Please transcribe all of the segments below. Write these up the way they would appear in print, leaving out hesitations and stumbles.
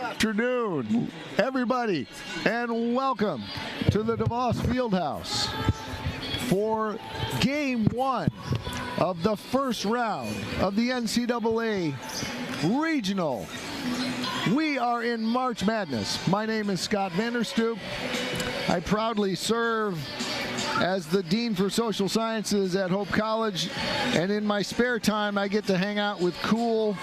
Afternoon, everybody, and welcome to the DeVos Fieldhouse for Game 1 of the first round of the NCAA Regional. We are in March Madness. My name is Scott Vanderstoop. I proudly serve as the Dean for Social Sciences at Hope College, and in my spare time I get to hang out with cool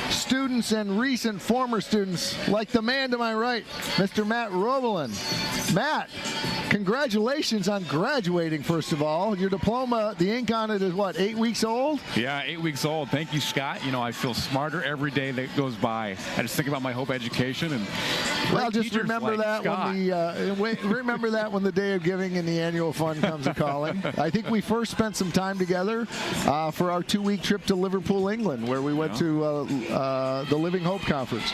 students and recent former students like the man to my right, Mr. Matt Roebelin. Matt, congratulations on graduating, first of all. Your diploma, the ink on it is what, 8 weeks old? Yeah, 8 weeks old. Thank you, Scott. You know, I feel smarter every day that goes by. I just think about my Hope education and well, just remember that remember that when the day of giving and the annual fund comes a calling. I think we first spent some time together for our 2-week trip to Liverpool, England, where we went to the Living Hope Conference.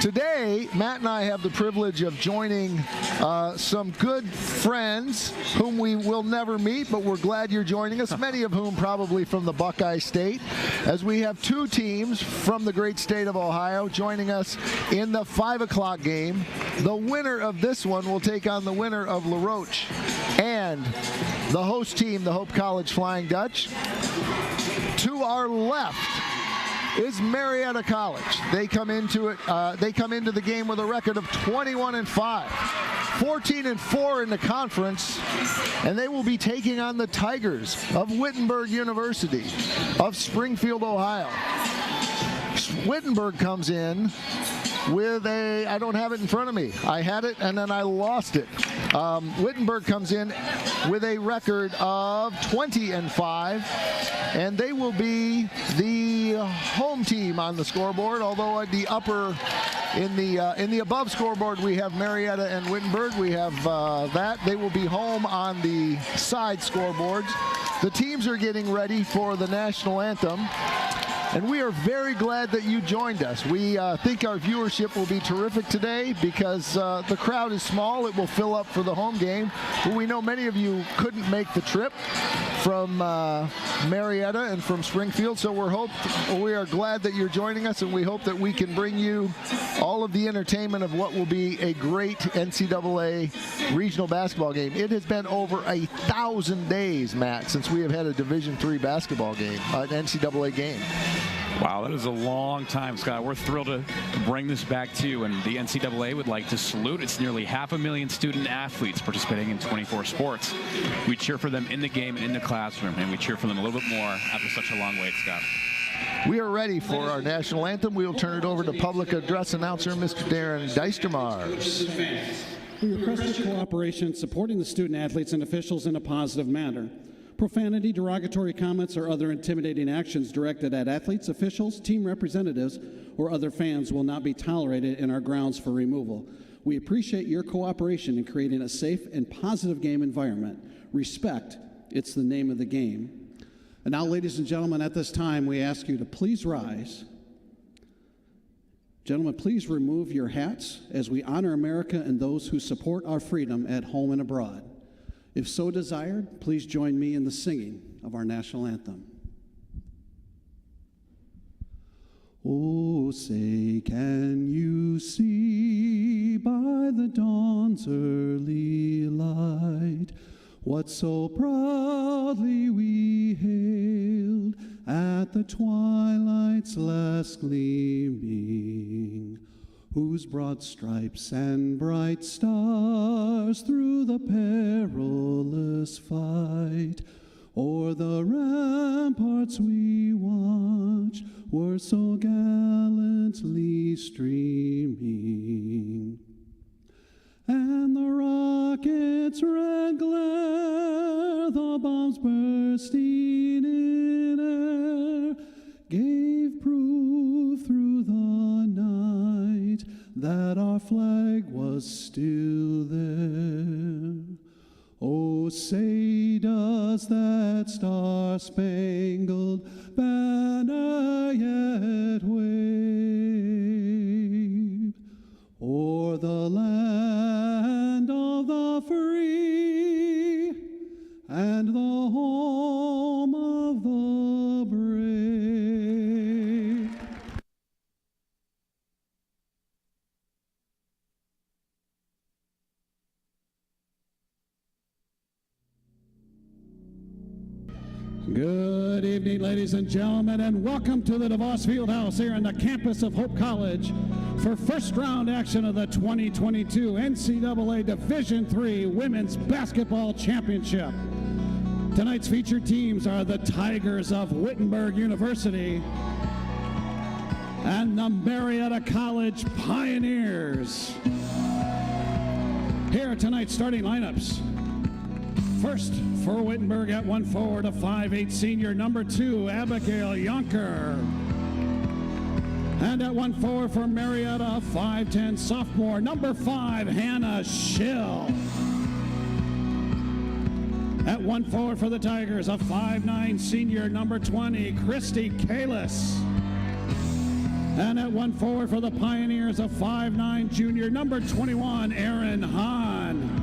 Today, Matt and I have the privilege of joining some good friends whom we will never meet, but we're glad you're joining us, many of whom probably from the Buckeye State, as we have two teams from the great state of Ohio joining us in the 5 o'clock game. The winner of this one will take on the winner of LaRoche and the host team, the Hope College Flying Dutch. To our left is Marietta College. They come into it. They come into the game with a record of 21-5, 14-4 in the conference, and they will be taking on the Tigers of Wittenberg University of Springfield, Ohio. Wittenberg comes in with I don't have it in front of me. I had it and then I lost it. Wittenberg comes in with a record of 20-5, and they will be the home team on the scoreboard, although at the upper, in the above scoreboard, we have Marietta and Wittenberg. We have that. They will be home on the side scoreboards. The teams are getting ready for the national anthem, and we are very glad that you joined us. We think our viewership will be terrific today because the crowd is small. It will fill up for the home game. But we know many of you couldn't make the trip from Marietta and from Springfield, so we are glad that you're joining us, and we hope that we can bring you all of the entertainment of what will be a great NCAA regional basketball game. It has been over 1,000 days, Matt, since we have had a Division III basketball game, an NCAA game. Wow, that is a long time, Scott. We're thrilled to bring this back to you, and the NCAA would like to salute its nearly 500,000 student athletes participating in 24 sports. We cheer for them in the game and in the classroom, and we cheer for them a little bit more after such a long wait, Scott. We are ready for our national anthem. We will turn it over to public address announcer, Mr. Darren Deistermars. We request your cooperation in supporting the student athletes and officials in a positive manner. Profanity, derogatory comments, or other intimidating actions directed at athletes, officials, team representatives, or other fans will not be tolerated in our grounds for removal. We appreciate your cooperation in creating a safe and positive game environment. Respect, it's the name of the game. And now, ladies and gentlemen, at this time, we ask you to please rise. Gentlemen, please remove your hats as we honor America and those who support our freedom at home and abroad. If so desired, please join me in the singing of our national anthem. Oh, say, can you see by the dawn's early light what so proudly we hailed at the twilight's last gleaming, whose broad stripes and bright stars through the perilous fight o'er the ramparts we watched were so gallantly streaming. And the rocket's red glare, the bombs bursting in air, gave proof through the night that our flag was still there. Oh, say does that star-spangled banner yet wave o'er the land of the free and the home of the brave? Good evening, ladies and gentlemen, and welcome to the DeVos Fieldhouse here on the campus of Hope College for first round action of the 2022 NCAA Division III Women's Basketball Championship. Tonight's featured teams are the Tigers of Wittenberg University and the Marietta College Pioneers. Here are tonight's starting lineups. First, for Wittenberg at 1 forward, a 5'8" senior, number 2, Abigail Yonker. And at 1 forward for Marietta, a 5'10" sophomore, number 5, Hannah Schill. At 1 forward for the Tigers, a 5'9" senior, number 20, Christy Kalis. And at 1 forward for the Pioneers, a 5'9" junior, number 21, Aaron Hahn.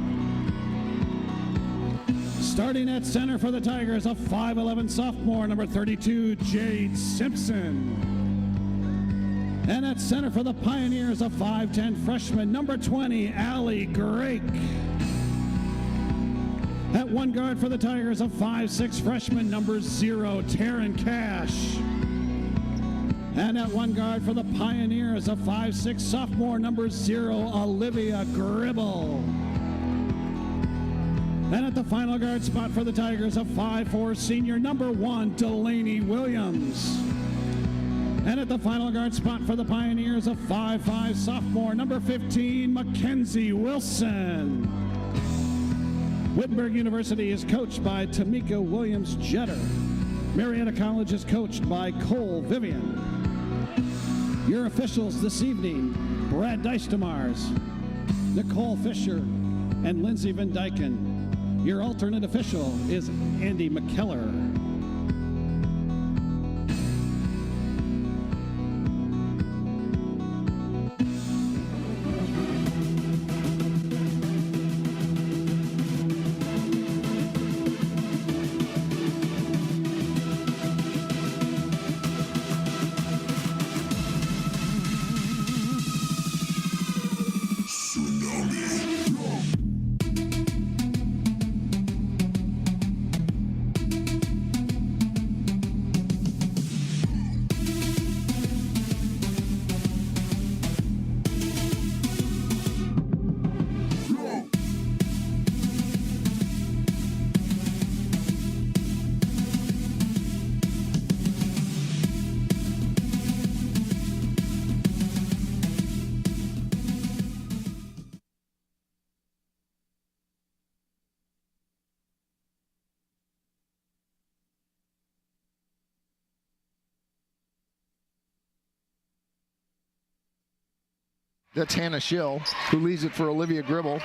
Starting at center for the Tigers, a 5'11" sophomore, number 32, Jade Simpson. And at center for the Pioneers, a 5'10" freshman, number 20, Allie Grake. At 1 guard for the Tigers, a 5'6" freshman, number 0, Taryn Cash. And at 1 guard for the Pioneers, a 5'6" sophomore, number 0, Olivia Gribble. And at the final guard spot for the Tigers, a 5'4" senior, number 1, Delaney Williams. And at the final guard spot for the Pioneers, a 5'5" sophomore, number 15, Mackenzie Wilson. Wittenberg University is coached by Tamika Williams-Jeter. Marietta College is coached by Cole Vivian. Your officials this evening, Brad Dystemars, Nicole Fisher, and Lindsay Van Dyken. Your alternate official is Andy McKellar. That's Hannah Schill, who leads it for Olivia Gribble.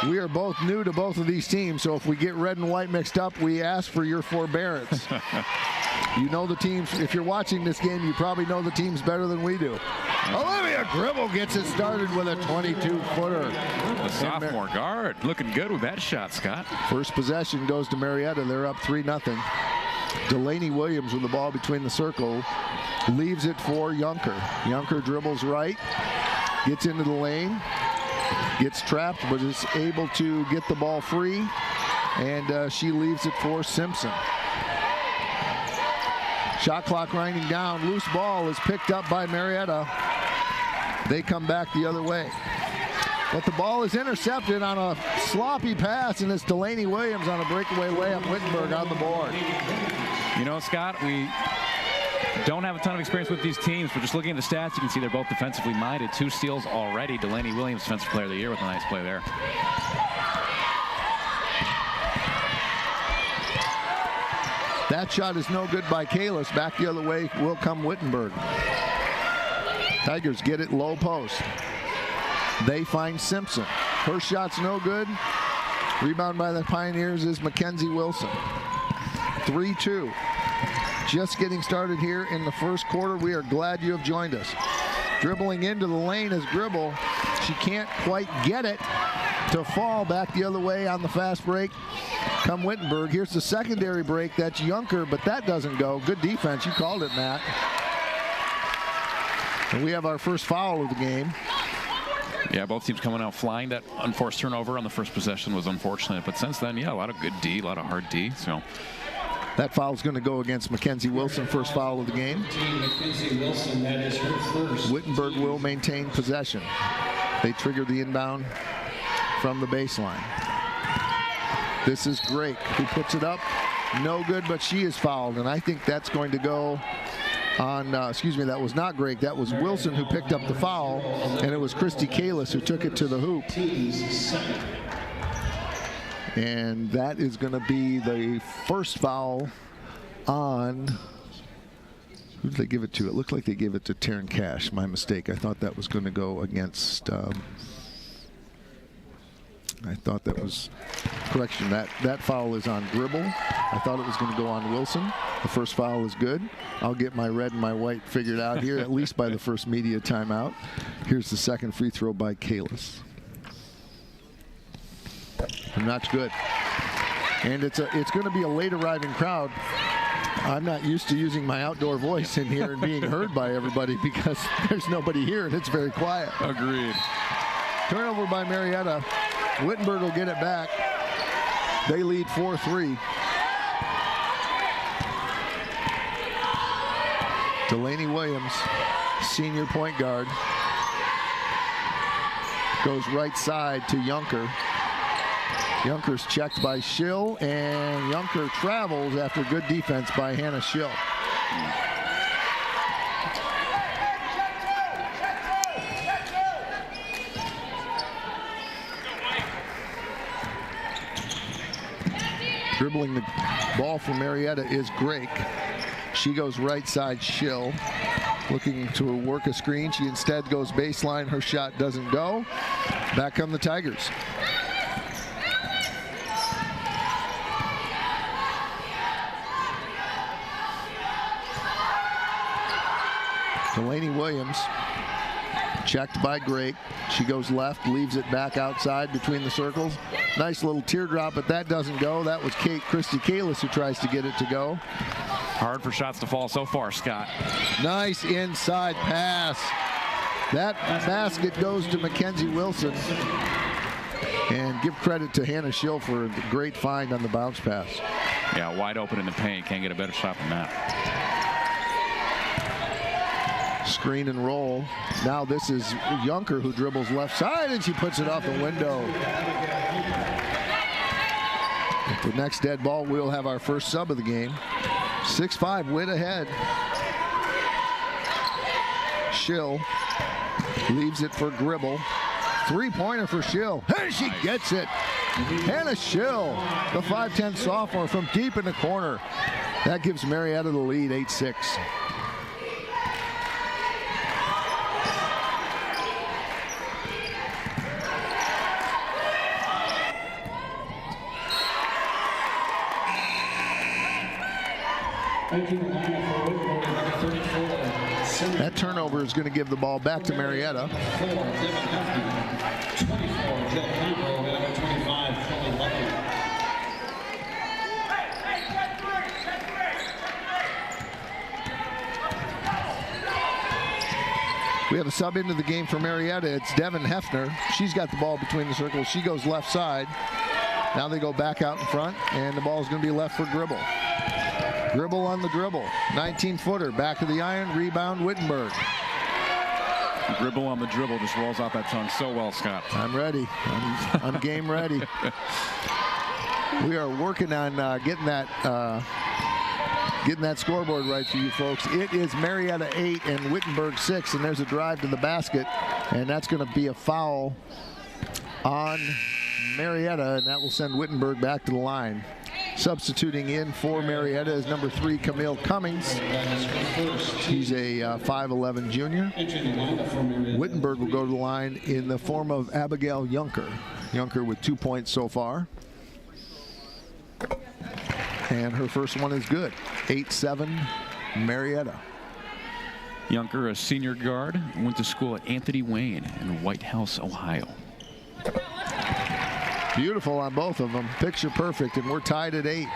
We are both new to both of these teams, so if we get red and white mixed up, we ask for your forbearance. You know the teams. If you're watching this game, you probably know the teams better than we do. Olivia Gribble gets it started with a 22-footer. The sophomore guard looking good with that shot, Scott. First possession goes to Marietta. They're up 3-0. Delaney Williams with the ball between the circle. Leaves it for Yonker. Yonker dribbles right. Gets into the lane, gets trapped, but is able to get the ball free, and she leaves it for Simpson. Shot clock winding down. Loose ball is picked up by Marietta. They come back the other way. But the ball is intercepted on a sloppy pass, and it's Delaney Williams on a breakaway layup. Wittenberg on the board. You know, Scott, we don't have a ton of experience with these teams, but just looking at the stats, you can see they're both defensively minded. 2 steals already. Delaney Williams, Defensive Player of the Year, with a nice play there. That shot is no good by Kalis. Back the other way will come Wittenberg. Tigers get it low post. They find Simpson. Her shot's no good. Rebound by the Pioneers is Mackenzie Wilson. 3-2. Just getting started here in the first quarter. We are glad you have joined us. Dribbling into the lane is Gribble. She can't quite get it to fall. Back the other way on the fast break come Wittenberg. Here's the secondary break. That's Yonker, but that doesn't go. Good defense. You called it, Matt. And we have our first foul of the game. Yeah, both teams coming out flying. That unforced turnover on the first possession was unfortunate, but since then, yeah, a lot of good D, a lot of hard D. So That foul is going to go against Mackenzie Wilson, first foul of the game. Wittenberg will maintain possession. They trigger the inbound from the baseline. This is Drake, who puts it up. No good, but she is fouled, and I think that's going to go on, excuse me, that was not Drake. That was Wilson who picked up the foul, and it was Christy Kalis who took it to the hoop. And that is going to be the first foul on, who did they give it to? It looked like they gave it to Taryn Cash. My mistake. I thought that was going to go against, I thought that was, correction, that foul is on Gribble. I thought it was going to go on Wilson. The first foul is good. I'll get my red and my white figured out here, at least by the first media timeout. Here's the second free throw by Kalis. And that's good. And it's going to be a late arriving crowd. I'm not used to using my outdoor voice in here and being heard by everybody because there's nobody here and it's very quiet. Agreed. Turnover by Marietta. Wittenberg will get it back. They lead 4-3. Delaney Williams, senior point guard, goes right side to Junker. Junker's checked by Schill, and Junker travels after good defense by Hannah Schill. Dribbling the ball for Marietta is Drake. She goes right side, Schill, looking to work a screen. She instead goes baseline. Her shot doesn't go. Back come the Tigers. Delaney Williams, checked by Drake. She goes left, leaves it back outside between the circles. Nice little teardrop, but that doesn't go. That was Christy Kalis who tries to get it to go. Hard for shots to fall so far, Scott. Nice inside pass. That basket goes to Mackenzie Wilson. And give credit to Hannah Schill for a great find on the bounce pass. Yeah, wide open in the paint. Can't get a better shot than that. Screen and roll. Now this is Junker who dribbles left side, and she puts it off the window. At the next dead ball, we'll have our first sub of the game. 6-5, Witt ahead. Schill leaves it for Gribble. Three-pointer for Schill, and she gets it. Hannah Schill, the 5'10 sophomore from deep in the corner. That gives Marietta the lead, 8-6. That turnover is going to give the ball back to Marietta. We have a sub into the game for Marietta. It's Devin Hefner. She's got the ball between the circles. She goes left side. Now they go back out in front, and the ball is going to be left for Gribble. Gribble on the dribble. 19-footer. Back of the iron. Rebound, Wittenberg. Gribble on the dribble just rolls off that tongue so well, Scott. I'm ready. I'm game ready. We are working on getting that scoreboard right for you folks. It is Marietta 8 and Wittenberg 6, and there's a drive to the basket, and that's going to be a foul on Marietta, and that will send Wittenberg back to the line. Substituting in for Marietta is number 3, Camille Cummings. He's a 5'11 junior. Wittenberg will go to the line in the form of Abigail Junker. Junker with 2 points so far. And her first one is good. 8-7 Marietta. Junker, a senior guard, went to school at Anthony Wayne in White House, Ohio. Beautiful on both of them. Picture perfect, and we're tied at 8.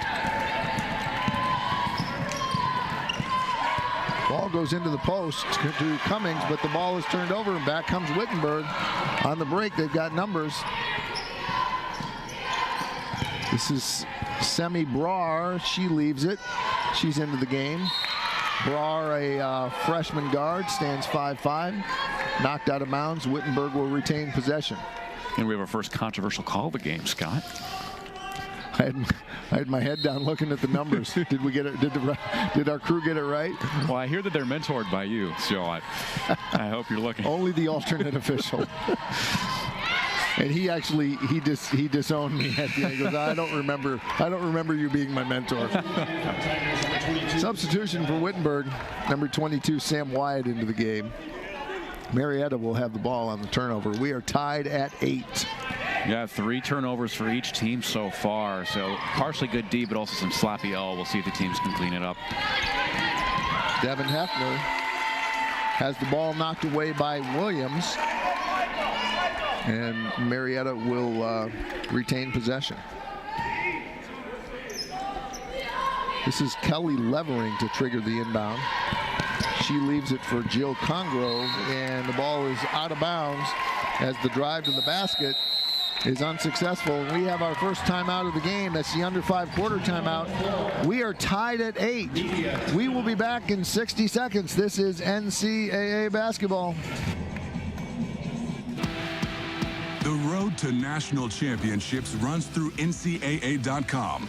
Ball goes into the post to Cummings, but the ball is turned over, and back comes Wittenberg. On the break, they've got numbers. This is Semi Brar, she leaves it. She's into the game. Brar, a freshman guard, stands 5'5", knocked out of bounds. Wittenberg will retain possession. And we have our first controversial call of the game, Scott. I had my head down looking at the numbers. Did we get it? Did our crew get it right? Well, I hear that they're mentored by you, so I hope you're looking. Only the alternate official. And he disowned me at the end. He goes, I don't remember you being my mentor. Substitution for Wittenberg, number 22, Sam Wyatt into the game. Marietta will have the ball on the turnover. We are tied at 8. Yeah, 3 turnovers for each team so far. So partially good D, but also some sloppy L. We'll see if the teams can clean it up. Devin Hefner has the ball knocked away by Williams. And Marietta will retain possession. This is Kelly Levering to trigger the inbound. She leaves it for Jill Congrove, and the ball is out of bounds as the drive to the basket is unsuccessful. We have our first timeout of the game. That's the under 5 quarter timeout. We are tied at 8. We will be back in 60 seconds. This is NCAA basketball. The road to national championships runs through NCAA.com.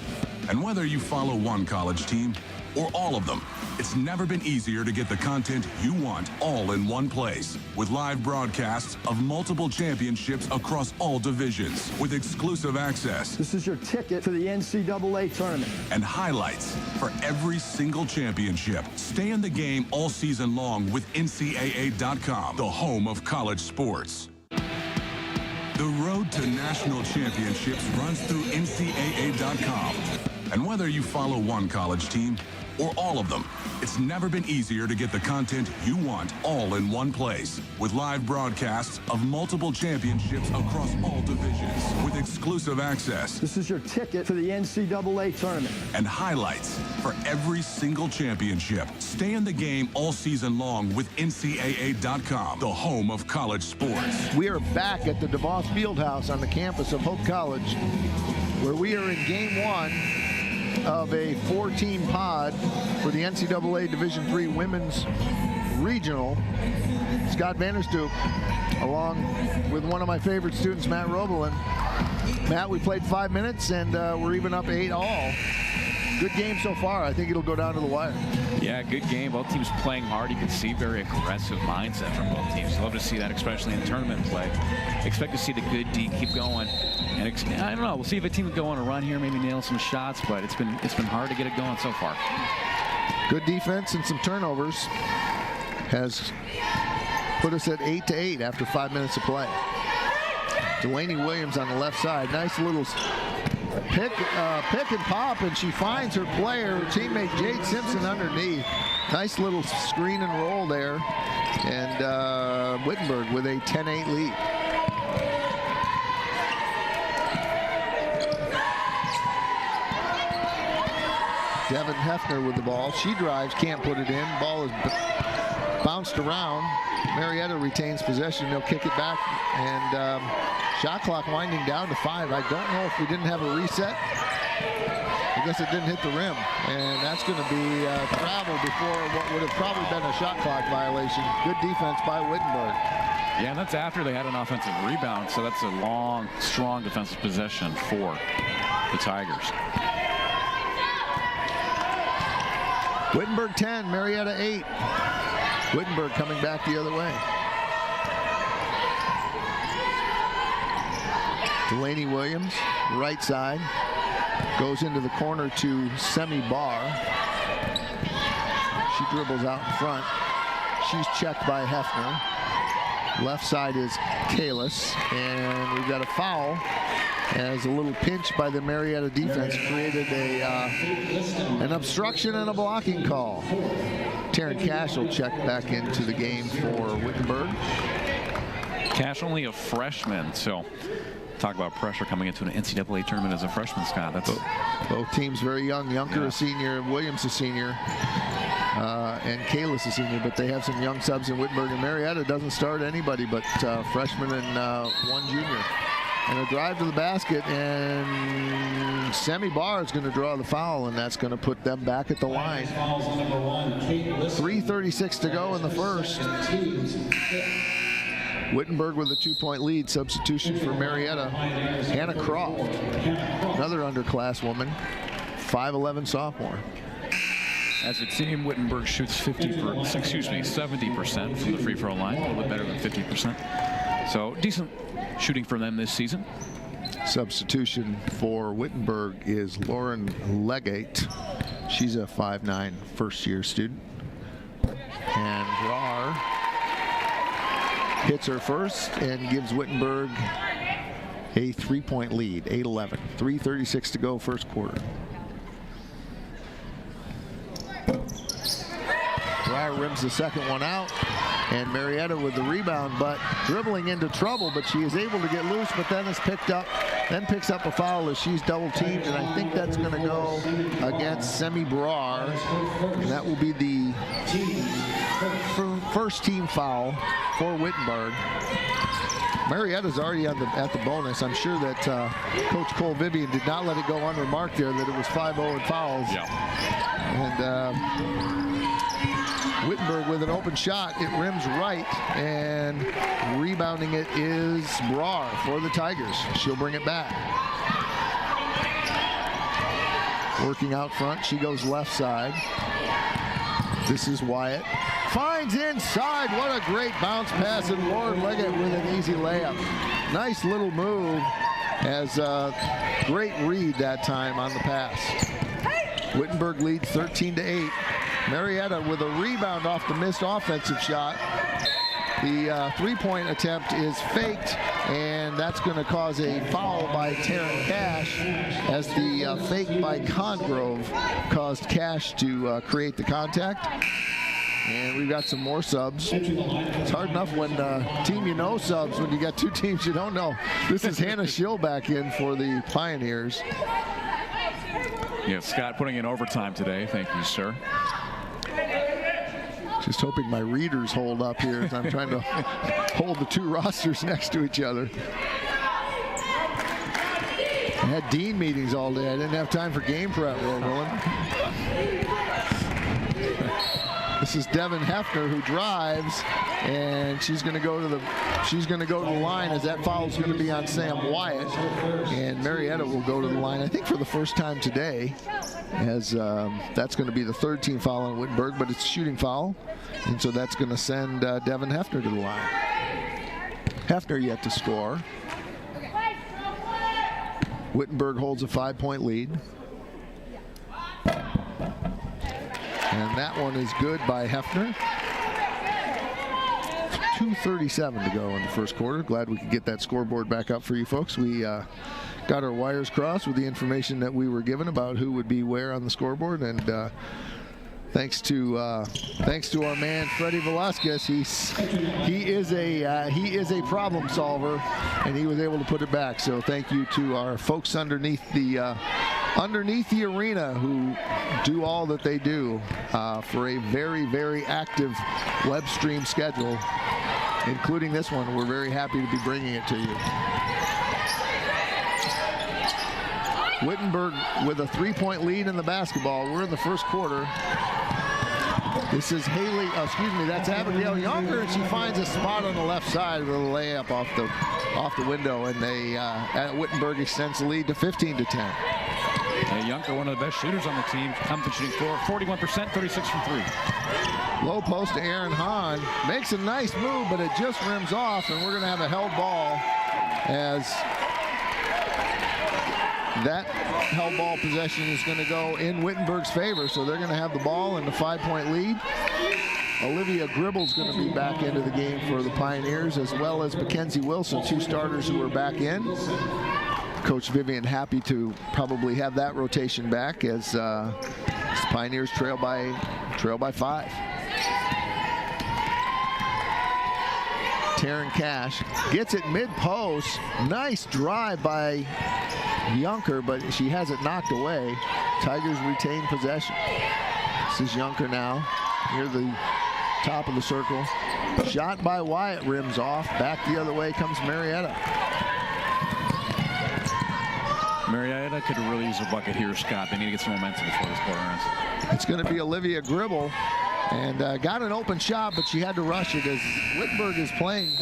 And whether you follow one college team or all of them, it's never been easier to get the content you want all in one place. With live broadcasts of multiple championships across all divisions, with exclusive access. This is your ticket to the NCAA tournament. And highlights for every single championship. Stay in the game all season long with NCAA.com, the home of college sports. The road to national championships runs through NCAA.com. And whether you follow one college team or all of them, it's never been easier to get the content you want all in one place. With live broadcasts of multiple championships across all divisions, with exclusive access. This is your ticket to the NCAA tournament. And highlights for every single championship. Stay in the game all season long with NCAA.com, the home of college sports. We are back at the DeVos Fieldhouse on the campus of Hope College, where we are in game 1 of a 4-team pod for the NCAA Division III Women's Regional. Scott Vanderstoop, along with one of my favorite students, Matt Robelin. Matt, we played 5 minutes, and we're even up 8 all. Good game so far. I think it'll go down to the wire. Yeah, good game. Both teams playing hard. You can see very aggressive mindset from both teams. Love to see that, especially in tournament play. Expect to see the good D keep going. And I don't know. We'll see if a team can go on a run here, maybe nail some shots. But it's been hard to get it going so far. Good defense and some turnovers has put us at 8-8 after 5 minutes of play. Delaney Williams on the left side. Nice little pick and pop, and she finds her player, her teammate Jade Simpson underneath. Nice little screen and roll there. And Wittenberg with a 10-8 lead. Devin Hefner with the ball. She drives, can't put it in. Ball is bounced around. Marietta retains possession. They'll kick it back, and shot clock winding down to 5. I don't know if we didn't have a reset. I guess it didn't hit the rim, and that's going to be travel before what would have probably been a shot clock violation. Good defense by Wittenberg. Yeah, and that's after they had an offensive rebound, so that's a long, strong defensive possession for the Tigers. Wittenberg 10, Marietta 8. Wittenberg coming back the other way. Delaney Williams, right side, goes into the corner to Semi Bar. She dribbles out in front. She's checked by Hefner. Left side is Kalis, and we've got a foul as a little pinch by the Marietta defense created an obstruction and a blocking call. Taryn Cash will check back into the game for Wittenberg. Cash only a freshman, so talk about pressure coming into an NCAA tournament as a freshman, Scott. That's both teams very young. Yunker a senior, Williams a senior, and Kalis a senior, but they have some young subs in Wittenberg. And Marietta doesn't start anybody but freshmen and one junior. And a drive to the basket, and Semi Barr is going to draw the foul, and that's going to put them back at the line. 3:36 to go in the first. Wittenberg with a 2-point lead. Substitution for Marietta. Hannah Croft, another underclass woman, 5'11" sophomore. As a team, Wittenberg shoots 70% from the free throw line, a little bit better than 50%. So decent shooting for them this season. Substitution for Wittenberg is Lauren Legate. She's a 5'9" first-year student. And Rar hits her first and gives Wittenberg a 3-point lead, 8-11. 3:36 to go, first quarter. Rar rims the second one out, and Marietta with the rebound, but dribbling into trouble, but she is able to get loose, but then is picked up, picks up a foul as she's double teamed, and I think that's going to go against Semi Brar, and that will be the first team foul for Wittenberg. Marietta's already at the bonus. I'm sure that Coach Cole Vivian did not let it go unremarked there that it was 5-0 in fouls. Yeah. And Wittenberg with an open shot. It rims right, and rebounding it is Brar for the Tigers. She'll bring it back. Working out front, she goes left side. This is Wyatt. Finds inside. What a great bounce pass, and Lauren Leggett with an easy layup. Nice little move, as a great read that time on the pass. Wittenberg leads 13-8. Marietta with a rebound off the missed offensive shot. The three-point attempt is faked, and that's going to cause a foul by Taryn Cash, as the fake by Congrove caused Cash to create the contact. And we've got some more subs. It's hard enough when team you know subs when you got two teams you don't know. This is Hannah Schill back in for the Pioneers. Yeah, Scott putting in overtime today. Thank you, sir. Just hoping my readers hold up here as I'm trying to hold the two rosters next to each other. I had dean meetings all day. I didn't have time for game prep, Roland. This is Devin Hefner, who drives, and she's going to go to the line, as that foul is going to be on Sam Wyatt, and Marietta will go to the line, I think, for the first time today, as that's going to be the third team foul on Wittenberg, but it's a shooting foul, and so that's going to send Devin Hefner to the line. Hefner yet to score. Wittenberg holds a 5-point lead. And that one is good by Hefner. 2:37 to go in the first quarter. Glad we could get that scoreboard back up for you folks. We got our wires crossed with the information that we were given about who would be where on the scoreboard, and thanks to our man Freddie Velasquez. He is a problem solver, and he was able to put it back. So thank you to our folks underneath the arena who do all that they do for a very, very active web stream schedule, including this one. We're very happy to be bringing it to you. Wittenberg with a 3-point lead in the basketball. We're in the first quarter. This is that's Abigail Younger, and she finds a spot on the left side with a layup off the window, and Wittenberg extends the lead to 15-10. Younger, one of the best shooters on the team, comes to shooting 41%, 36 from 3. Low post to Aaron Hahn. Makes a nice move, but it just rims off, and we're going to have a held ball, as that held ball possession is going to go in Wittenberg's favor, so they're going to have the ball and the 5-point lead. Olivia Gribble's going to be back into the game for the Pioneers, as well as Mackenzie Wilson, two starters who are back in. Coach Vivian happy to probably have that rotation back, as Pioneers trail by 5. Taryn Cash gets it mid-post. Nice drive by Junker, but she has it knocked away. Tigers retain possession. This is Junker now near the top of the circle. Shot by Wyatt rims off. Back the other way comes Marietta. could really use a bucket here, Scott. They need to get some momentum before this quarter ends. It's going to be Olivia Gribble. And got an open shot, but she had to rush it as Wittenberg is playing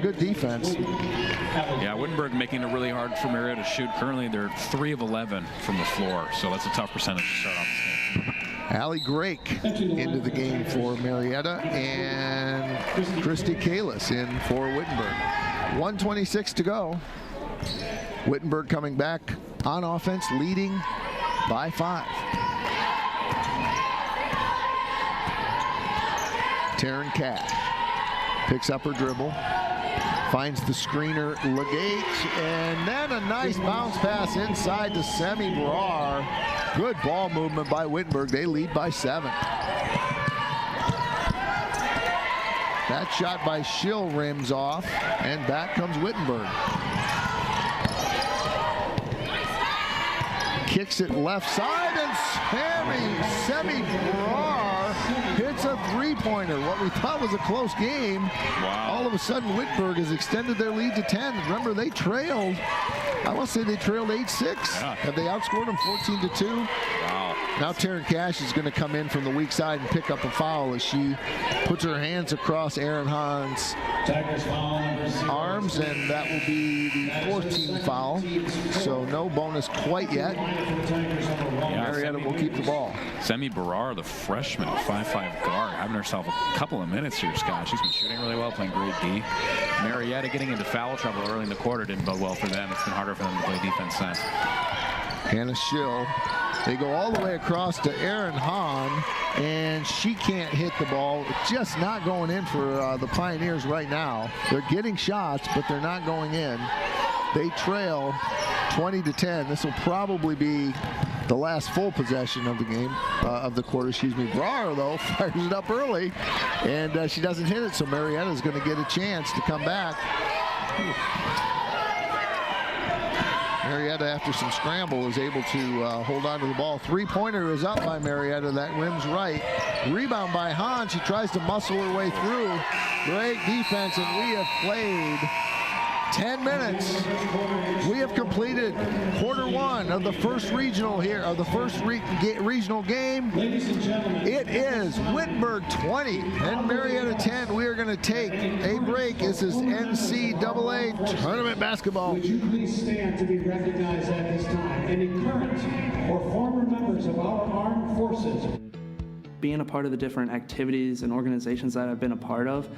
good defense. Yeah, Wittenberg making it really hard for Marietta to shoot. Currently, they're 3 of 11 from the floor, so that's a tough percentage to start off this game. Allie Grake into the game for Marietta, and Christy Kalis in for Wittenberg. 1:26 to go. Wittenberg coming back on offense, leading by 5. Taryn Cash picks up her dribble, finds the screener Legate, and then a nice bounce pass inside to Semi Brar. Good ball movement by Wittenberg. They lead by 7. That shot by Schill rims off, and back comes Wittenberg. Kicks it left side, and Semi Brar hits a 3-pointer. What we thought was a close game. Wow. All of a sudden, Wittenberg has extended their lead to 10. Remember, they trailed. I want to say they trailed 8-6. Yeah. Have they outscored them 14-2? Wow. Now Taryn Cash is going to come in from the weak side and pick up a foul as she puts her hands across Aaron Hahn's arms, and that will be the 14th foul. So no bonus quite yet. Yeah, Marietta will keep the ball. Semi Barar, the freshman, 5'5" guard, having herself a couple of minutes here, Scott. She's been shooting really well, playing grade D. Marietta getting into foul trouble early in the quarter didn't bode well for them. It's been harder for them to play defense since. Hannah Schill. They go all the way across to Aaron Hahn, and she can't hit the ball. Just not going in for the Pioneers right now. They're getting shots, but they're not going in. They trail 20-10. This will probably be the last full possession of the game, of the quarter, excuse me. Brar, though, fires it up early, and she doesn't hit it, so Marietta is going to get a chance to come back. Marietta, after some scramble, is able to hold on to the ball. 3-pointer is up by Marietta. That rims right. Rebound by Hahn. She tries to muscle her way through. Great defense, and we have played 10 minutes. We have completed quarter 1 of the first regional here, of the first regional game. It is Wittenberg 20 and Marietta 10. We are going to take a break. This is NCAA tournament basketball. Would you please stand to be recognized at this time? Any current or former members of our armed forces? Being a part of the different activities and organizations that I've been a part of,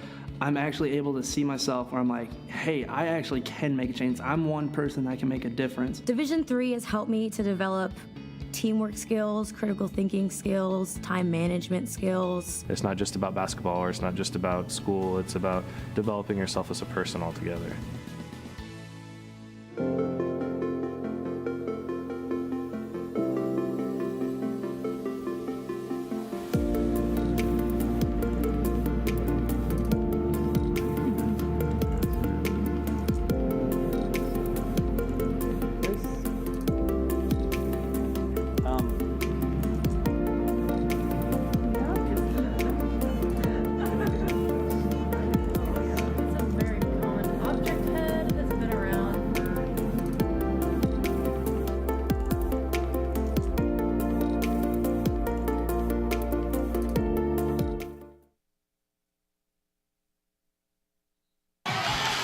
I'm actually able to see myself where I'm like, hey, I actually can make a change. I'm one person that can make a difference. Division III has helped me to develop teamwork skills, critical thinking skills, time management skills. It's not just about basketball, or it's not just about school. It's about developing yourself as a person altogether.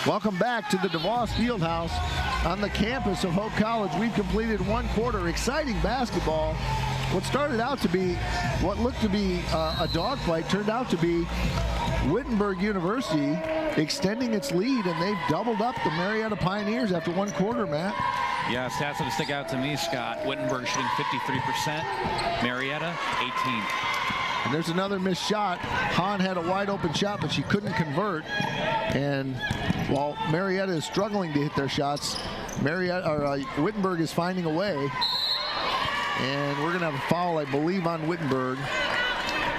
Welcome back to the DeVos Fieldhouse on the campus of Hope College. We've completed 1 quarter. Exciting basketball. What started out to be, what looked to be a dogfight, turned out to be Wittenberg University extending its lead, and they've doubled up the Marietta Pioneers after 1 quarter, Matt. Yeah, stats that stick out to me, Scott. Wittenberg shooting 53%, Marietta 18. And there's another missed shot. Hahn had a wide open shot, but she couldn't convert. And while Marietta is struggling to hit their shots, Wittenberg is finding a way. And we're going to have a foul, I believe, on Wittenberg,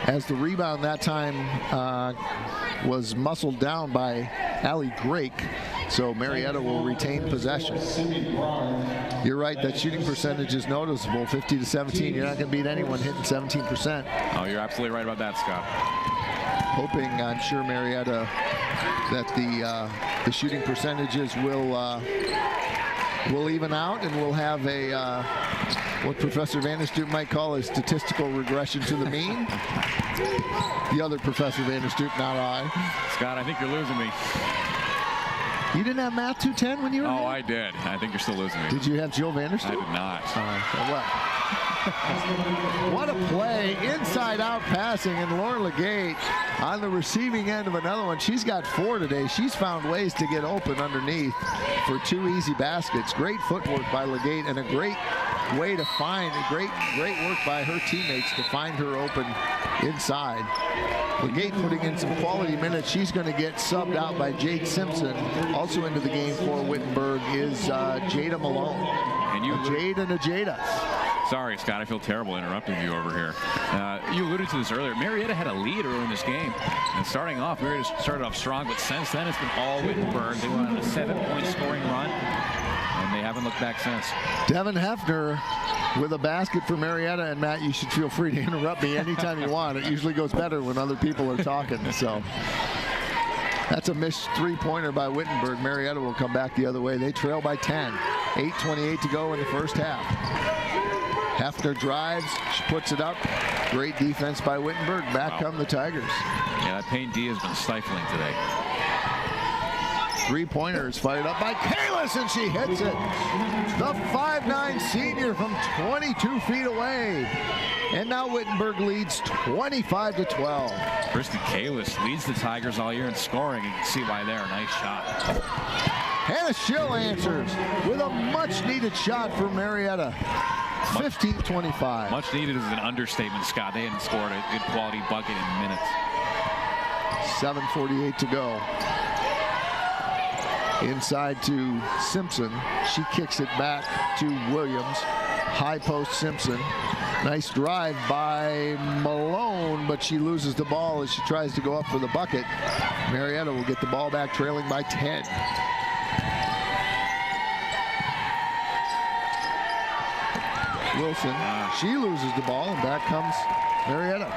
as the rebound that time was muscled down by Allie Grake. So Marietta will retain possession. You're right, that shooting percentage is noticeable, 50-17. You're not going to beat anyone hitting 17%. Oh, you're absolutely right about that, Scott. Hoping, I'm sure, Marietta, that the shooting percentages will will even out, and we'll have a what Professor Vanderstoot might call a statistical regression to the mean. The other Professor Vanderstoot, not I. Scott, I think you're losing me. You didn't have Math 210 when you were Oh, here? I did. I think you're still losing me. Did you have Jill Vanderstoot? I did not. Well, what a play. Inside-out passing, and Lauren Legate on the receiving end of another one. She's got 4 today. She's found ways to get open underneath for 2 easy baskets. Great footwork by Legate, and a great way to find, great work by her teammates to find her open inside. Legate putting in some quality minutes. She's going to get subbed out by Jade Simpson. Also into the game for Wittenberg is Jada Malone. And you, Jade and a Jada. Sorry, Scott, I feel terrible interrupting you over here. You alluded to this earlier. Marietta had a lead early in this game. And starting off, Marietta started off strong, but since then it's been all Wittenberg. They went on a 7-point scoring run, and they haven't looked back since. Devin Hefner with a basket for Marietta, and Matt, you should feel free to interrupt me anytime you want. It usually goes better when other people are talking. So that's a missed 3-pointer by Wittenberg. Marietta will come back the other way. They trail by 10. 8:28 to go in the first half. Hefner drives, she puts it up. Great defense by Wittenberg. Back come the Tigers. Yeah, that paint D has been stifling today. 3-pointers fired up by Kalis, and she hits it. The 5'9" senior from 22 feet away. And now Wittenberg leads 25-12. Christy Kalis leads the Tigers all year in scoring. You can see why there. Nice shot. Hannah Schill answers with a much-needed shot for Marietta. 15-25. Much needed is an understatement, Scott. They hadn't scored a good quality bucket in minutes. 7:48 to go. Inside to Simpson. She kicks it back to Williams. High post Simpson. Nice drive by Malone, but she loses the ball as she tries to go up for the bucket. Marietta will get the ball back, trailing by 10. Wilson, she loses the ball, and back comes Marietta.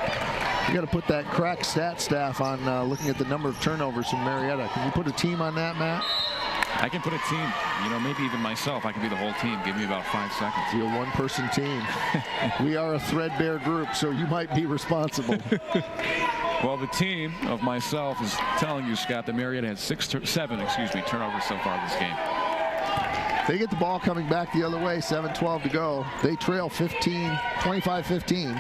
You got to put that crack stat staff on looking at the number of turnovers from Marietta. Can you put a team on that, Matt? I can put a team. You know, maybe even myself. I can be the whole team. Give me about 5 seconds. You're a one-person team. We are a threadbare group, so you might be responsible. Well, the team of myself is telling you, Scott, that Marietta had 7 turnovers so far this game. They get the ball coming back the other way, 7:12 to go. They trail 25-15.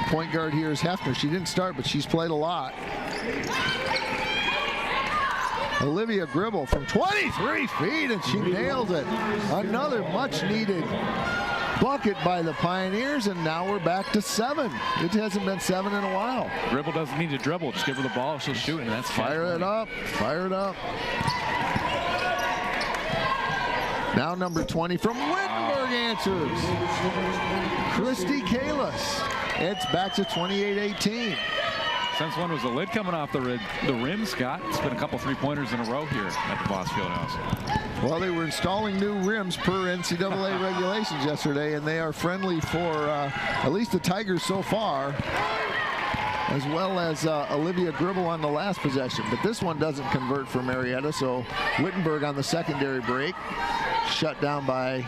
Point guard here is Hefner. She didn't start, but she's played a lot. Olivia Gribble from 23 feet, and she nails it. Another much-needed bucket by the Pioneers, and now we're back to 7. It hasn't been 7 in a while. Gribble doesn't need to dribble. Just give her the ball. She'll shoot, and that's fire it up. Fire it up. Now number 20 from Wittenberg answers. Christy Kalis. It's back to 28-18. Since when was the lid coming off the rim, Scott? It's been a couple 3-pointers in a row here at the Voss Fieldhouse. Well, they were installing new rims per NCAA regulations yesterday, and they are friendly for at least the Tigers so far, as well as Olivia Gribble on the last possession. But this one doesn't convert for Marietta, so Wittenberg on the secondary break. Shut down by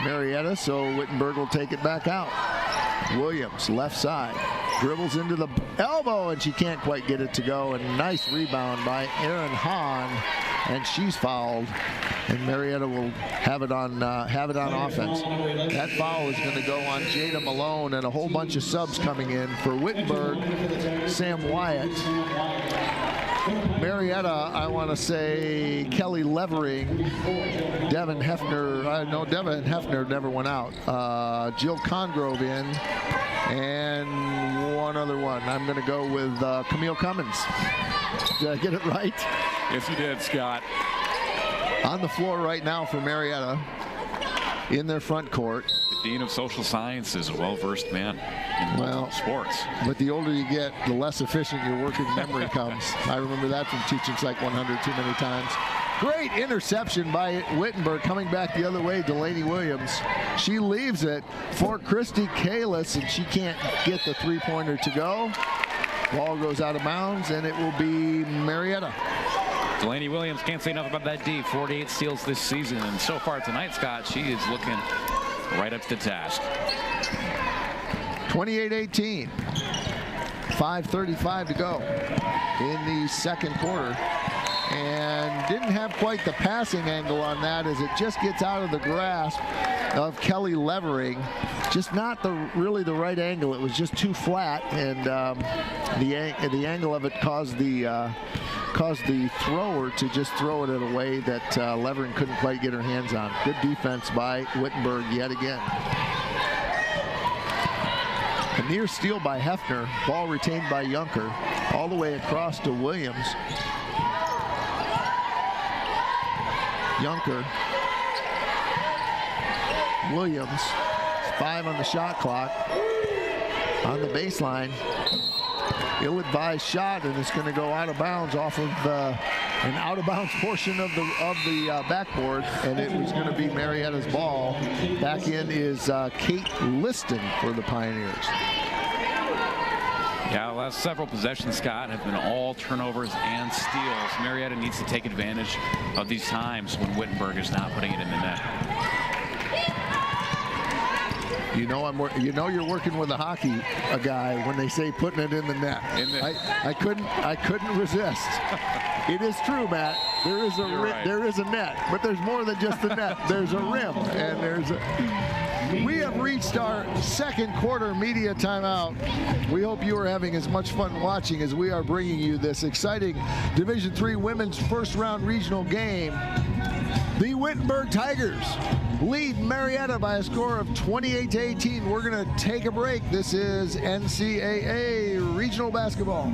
Marietta, so Wittenberg will take it back out. Williams, left side. Dribbles into the elbow, and she can't quite get it to go. And nice rebound by Erin Hahn, and she's fouled. And Marietta will have it on offense. That foul is going to go on Jada Malone, and a whole bunch of subs coming in for Wittenberg. Sam Wyatt. Marietta, I want to say Kelly Levering, Devin Hefner. No, Devin Hefner never went out. Jill Congrove in, and one other one. I'm going to go with Camille Cummins. Did I get it right? Yes, you did, Scott. On the floor right now for Marietta in their front court. The Dean of Social Sciences, a well-versed man in multiple sports. But the older you get, the less efficient your working memory comes. I remember that from teaching Psych 100 too many times. Great interception by Wittenberg coming back the other way, Delaney Williams. She leaves it for Christy Kalis, and she can't get the 3-pointer to go. Ball goes out of bounds, and it will be Marietta. Delaney Williams, can't say enough about that D. 48 steals this season, and so far tonight, Scott, she is looking right up to the task. 28-18. 5:35 to go in the second quarter. And didn't have quite the passing angle on that as it just gets out of the grasp of Kelly Levering. Just not really the right angle. It was just too flat, and the angle of it caused the thrower to just throw it in a way that Levering couldn't quite get her hands on. Good defense by Wittenberg yet again. A near steal by Hefner. Ball retained by Junker. All the way across to Williams. Junker. Williams. 5 on the shot clock. On the baseline. Ill-advised shot, and it's going to go out of bounds off of an out-of-bounds portion of the backboard, and it was going to be Marietta's ball. Back in is Kate Liston for the Pioneers. Yeah, the last several possessions, Scott, have been all turnovers and steals. Marietta needs to take advantage of these times when Wittenberg is not putting it in the net. You know you're working with a guy when they say putting it in the net. I couldn't resist. It is true, Matt. There is a net, but there's more than just the net. There's a rim, and we have reached our second quarter media timeout. We hope you are having as much fun watching as we are bringing you this exciting Division III women's first-round regional game. The Wittenberg Tigers lead Marietta by a score of 28-18. We're going to take a break. This is NCAA Regional Basketball.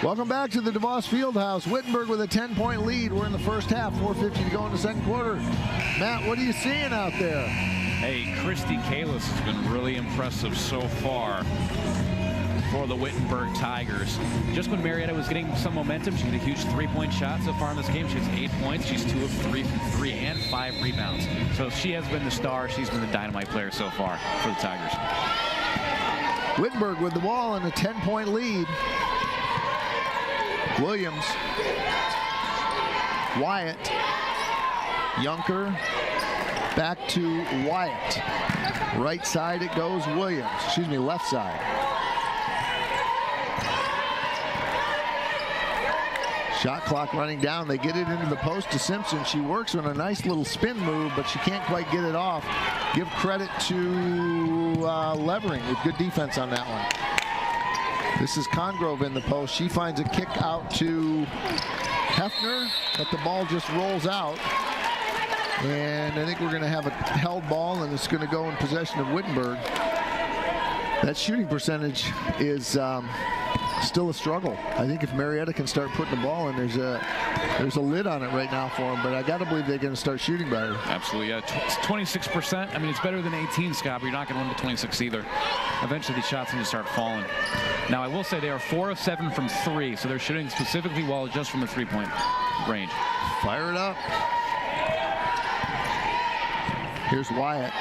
Welcome back to the DeVos Fieldhouse. Wittenberg with a 10-point lead. We're in the first half, 4:50 to go in the second quarter. Matt, what are you seeing out there? Hey, Christy Kalis has been really impressive so far for the Wittenberg Tigers. Just when Marietta was getting some momentum, she hit a huge three-point shot so far in this game. She has 8 points. She's 2 of 3 from 3 and 5 rebounds. So she has been the star. She's been the dynamite player so far for the Tigers. Wittenberg with the ball and a 10-point lead. Williams, Wyatt, Junker, back to Wyatt. Right side it goes Williams, left side. Shot clock running down. They get it into the post to Simpson. She works on a nice little spin move, but she can't quite get it off. Give credit to Levering with good defense on that one. This is Congrove in the post. She finds a kick out to Hefner, but the ball just rolls out. And I think we're going to have a held ball, and it's going to go in possession of Wittenberg. That shooting percentage is still a struggle. I think if Marietta can start putting the ball in, there's a lid on it right now for them, but I got to believe they're going to start shooting better. Absolutely, yeah. It's 26%. I mean, it's better than 18, Scott, but you're not going to win the 26 either. Eventually, these shots need to start falling. Now, I will say they are 4 of 7 from 3, so they're shooting specifically well just from the three-point range. Fire it up. Here's Wyatt.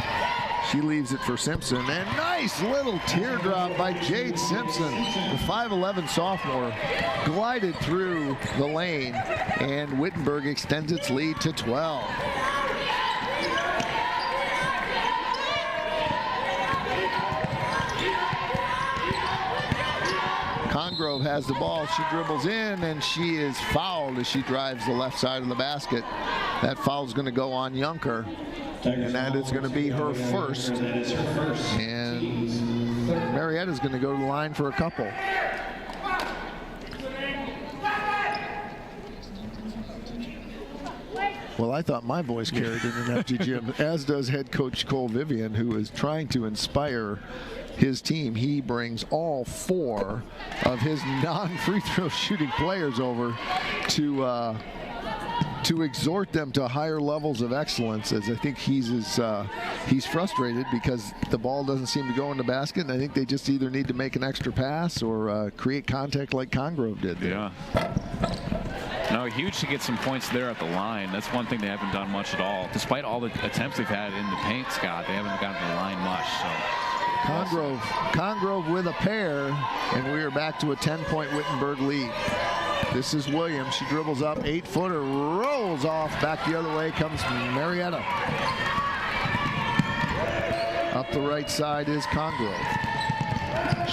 She leaves it for Simpson, and nice little teardrop by Jade Simpson. The 5'11 sophomore glided through the lane, and Wittenberg extends its lead to 12. Congrove has the ball. She dribbles in, and she is fouled as she drives the left side of the basket. That foul is going to go on Junker, and that is going to be her first. And Marietta's going to go to the line for a couple. Well, I thought my voice carried in an empty gym, as does head coach Cole Vivian, who is trying to inspire his team. He brings all 4 of his non-free throw shooting players over to exhort them to higher levels of excellence, as I think he's frustrated because the ball doesn't seem to go in the basket, and I think they just either need to make an extra pass or create contact like Congrove did there. Yeah. No, huge to get some points there at the line. That's one thing they haven't done much at all. Despite all the attempts they've had in the paint, Scott, they haven't gotten to the line much. So Congrove with a pair, and we are back to a 10-point Wittenberg lead. This is Williams. She dribbles up, 8-footer, rolls off. Back the other way comes Marietta. Up the right side is Congrove.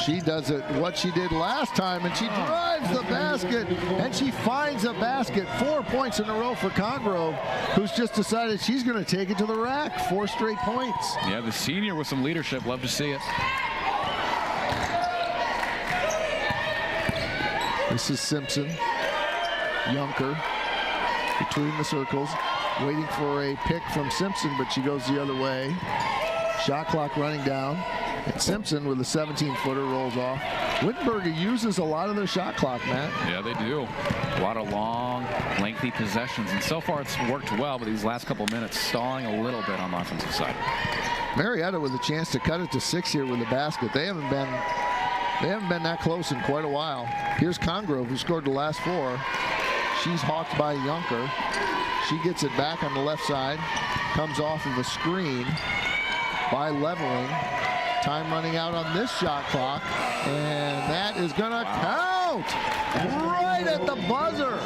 She does it what she did last time, and she drives the basket, and she finds a basket. 4 points in a row for Congrove, who's just decided she's going to take it to the rack. 4 straight points. Yeah, the senior with some leadership. Love to see it. This is Simpson. Junker between the circles, waiting for a pick from Simpson, but she goes the other way. Shot clock running down. And Simpson with a 17-footer rolls off. Wittenberg uses a lot of their shot clock, Matt. Yeah, they do. A lot of long, lengthy possessions, and so far it's worked well, but these last couple minutes stalling a little bit on the offensive side. Marietta with a chance to cut it to 6 here with the basket. They haven't been that close in quite a while. Here's Congrove, who scored the last 4. She's hawked by Junker. She gets it back on the left side, comes off of a screen by Leveling. Time running out on this shot clock, and that is going to count right at the buzzer.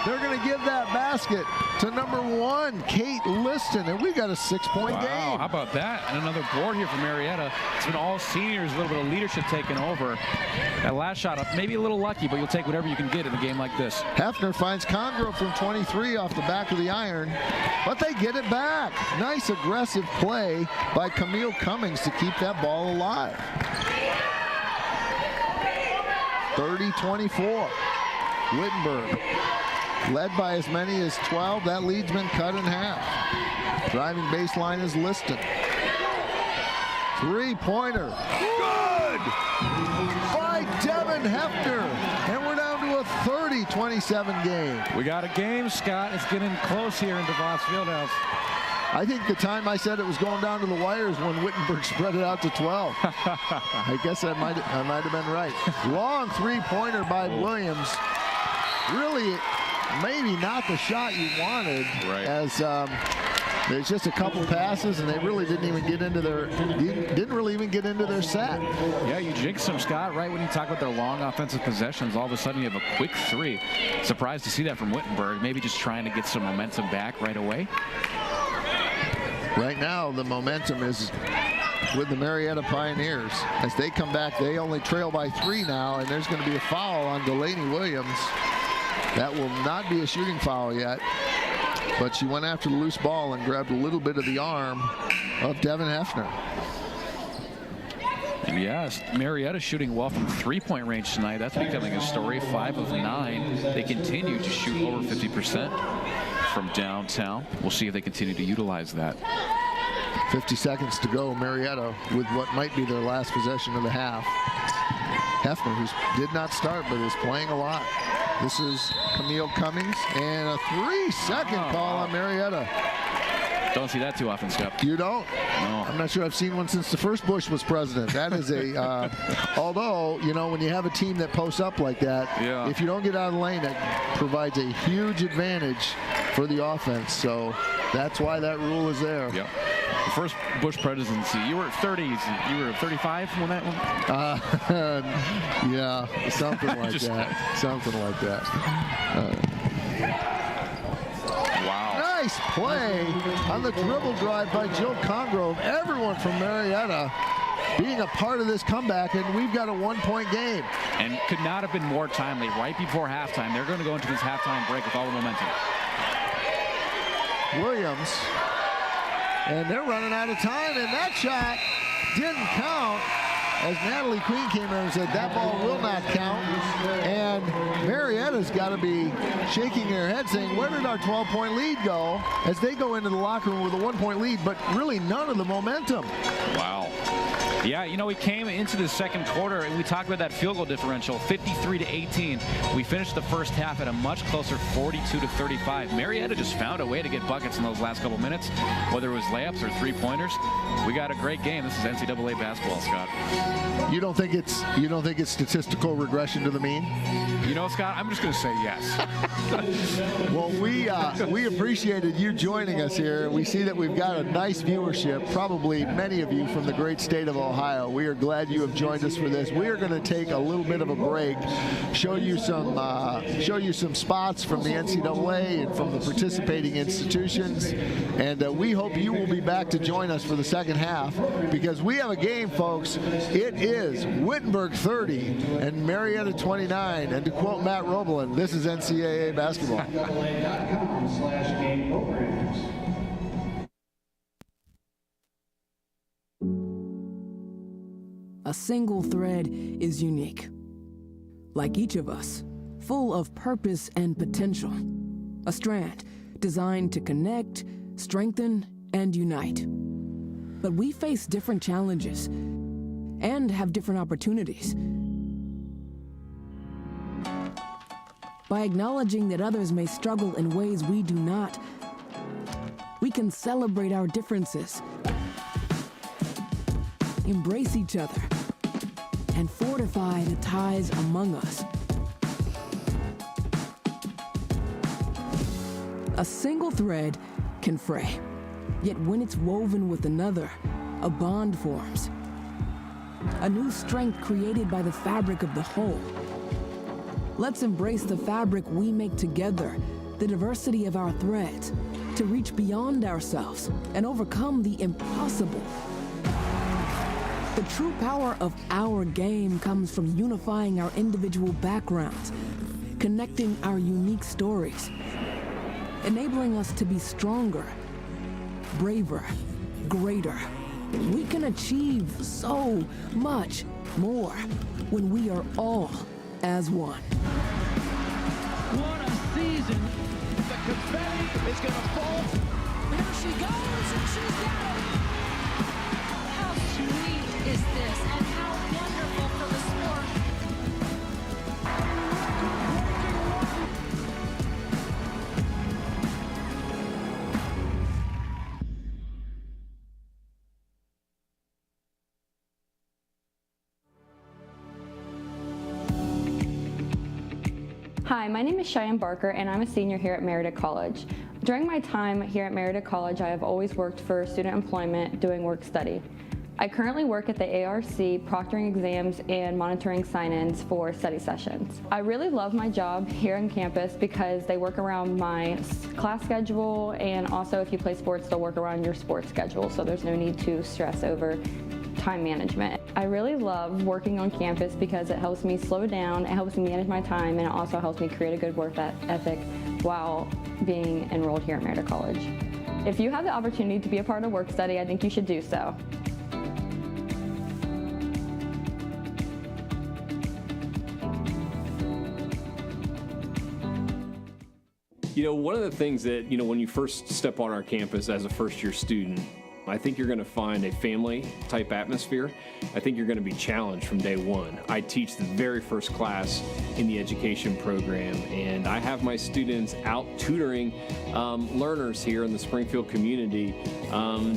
They're going to give that basket to number 1, Kate Liston, and we got a 6-point game. Wow, how about that? And another board here for Marietta. It's been all seniors, a little bit of leadership taken over. That last shot, maybe a little lucky, but you'll take whatever you can get in a game like this. Hefner finds Congrove from 23 off the back of the iron, but they get it back. Nice aggressive play by Camille Cummings to keep that ball alive. 30-24. Wittenberg led by as many as 12. That lead's been cut in half. Driving baseline is Liston. 3-pointer. Good! By Devin Hefner. And we're down to a 30-27 game. We got a game, Scott. It's getting close here in DeVos Fieldhouse. I think the time I said it was going down to the wires when Wittenberg spread it out to 12. I guess I might have been right. Long 3-pointer by Williams. Really, maybe not the shot you wanted, right, as there's just a couple passes, and they really didn't really even get into their set. Yeah, you jinxed them, Scott, right when you talk about their long offensive possessions. All of a sudden you have a quick 3. Surprised to see that from Wittenberg. Maybe just trying to get some momentum back right away. Right now, the momentum is with the Marietta Pioneers. As they come back, they only trail by 3 now, and there's going to be a foul on Delaney Williams. That will not be a shooting foul yet, but she went after the loose ball and grabbed a little bit of the arm of Devin Hefner. Yes, Marietta shooting well from 3-point range tonight. That's becoming a story. 5 of 9. They continue to shoot over 50% from downtown. We'll see if they continue to utilize that. 50 seconds to go. Marietta with what might be their last possession of the half. Hefner, who did not start but is playing a lot. This is Camille Cummings, and a 3-second call on Marietta. Don't see that too often, Scott. You don't? No. I'm not sure I've seen one since the first Bush was president. That is a, although, you know, when you have a team that posts up like that, yeah, if you don't get out of the lane, that provides a huge advantage for the offense. So that's why that rule is there. Yep. The first Bush presidency, you were 30s. You were 35 when that one? Yeah, something like that. Something like that. Wow. Nice play on the dribble drive by Jill Congrove. Everyone from Marietta being a part of this comeback, and we've got a 1-point game. And could not have been more timely. Right before halftime, they're going to go into this halftime break with all the momentum. Williams, and they're running out of time, and that shot didn't count, as Natalie Queen came in and said that ball will not count. And Marietta's got to be shaking her head saying, where did our 12-point lead go, as they go into the locker room with a 1-point lead, but really none of the momentum. Wow. Yeah, you know, we came into the second quarter and we talked about that field goal differential, 53-18. We finished the first half at a much closer 42-35. Marietta just found a way to get buckets in those last couple minutes, whether it was layups or three-pointers. We got a great game. This is NCAA basketball, Scott. You don't think it's statistical regression to the mean? You know, Scott, I'm just going to say yes. Well, we appreciated you joining us here. We see that we've got a nice viewership, probably many of you from the great state of Ohio. We are glad you have joined us for this. We are going to take a little bit of a break, show you some spots from the NCAA and from the participating institutions, and we hope you will be back to join us for the second half, because we have a game, folks. It is Wittenberg 30 and Marietta 29, and to quote Matt Roblin, this is NCAA basketball. A single thread is unique. Like each of us, full of purpose and potential. A strand designed to connect, strengthen, and unite. But we face different challenges and have different opportunities. By acknowledging that others may struggle in ways we do not, we can celebrate our differences, embrace each other, and fortify the ties among us. A single thread can fray, yet when it's woven with another, a bond forms. A new strength created by the fabric of the whole. Let's embrace the fabric we make together, the diversity of our threads, to reach beyond ourselves and overcome the impossible. The true power of our game comes from unifying our individual backgrounds, connecting our unique stories, enabling us to be stronger, braver, greater. We can achieve so much more when we are all as one. What a season. The confetti is going to fall. There she goes, and she's got it. How sweet is this, and how wonderful for the sport. Hi, my name is Cheyenne Barker, and I'm a senior here at Marietta College. During my time here at Marietta College, I have always worked for student employment doing work study. I currently work at the ARC, proctoring exams and monitoring sign-ins for study sessions. I really love my job here on campus because they work around my class schedule, and also if you play sports, they'll work around your sports schedule, so there's no need to stress over time management. I really love working on campus because it helps me slow down, it helps me manage my time, and it also helps me create a good work ethic while being enrolled here at Marietta College. If you have the opportunity to be a part of work study, I think you should do so. You know, one of the things that, when you first step on our campus as a first-year student, I think you're going to find a family-type atmosphere. I think you're going to be challenged from day one. I teach the very first class in the education program, and I have my students out tutoring learners here in the Springfield community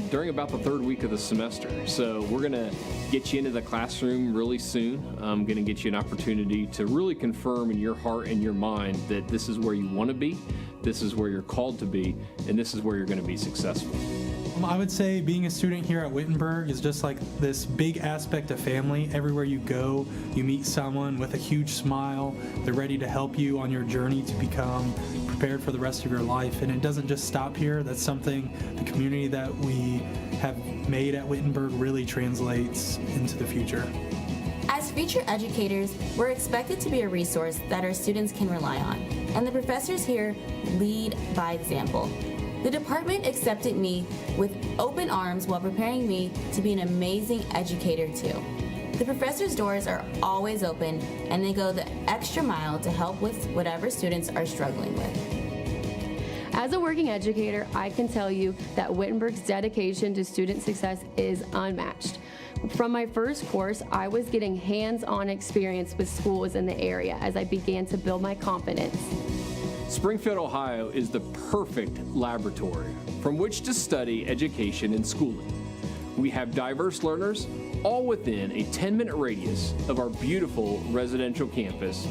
during about the third week of the semester. So we're going to get you into the classroom really soon. I'm going to get you an opportunity to really confirm in your heart and your mind that this is where you want to be, this is where you're called to be, and this is where you're going to be successful. I would say being a student here at Wittenberg is just like this big aspect of family. Everywhere you go, you meet someone with a huge smile. They're ready to help you on your journey to become prepared for the rest of your life. And it doesn't just stop here. That's something the community that we have made at Wittenberg really translates into the future. As future educators, we're expected to be a resource that our students can rely on, and the professors here lead by example. The department accepted me with open arms while preparing me to be an amazing educator too. The professors' doors are always open, and they go the extra mile to help with whatever students are struggling with. As a working educator, I can tell you that Wittenberg's dedication to student success is unmatched. From my first course, I was getting hands-on experience with schools in the area as I began to build my confidence. Springfield, Ohio is the perfect laboratory from which to study education and schooling. We have diverse learners, all within a 10-minute radius of our beautiful residential campus,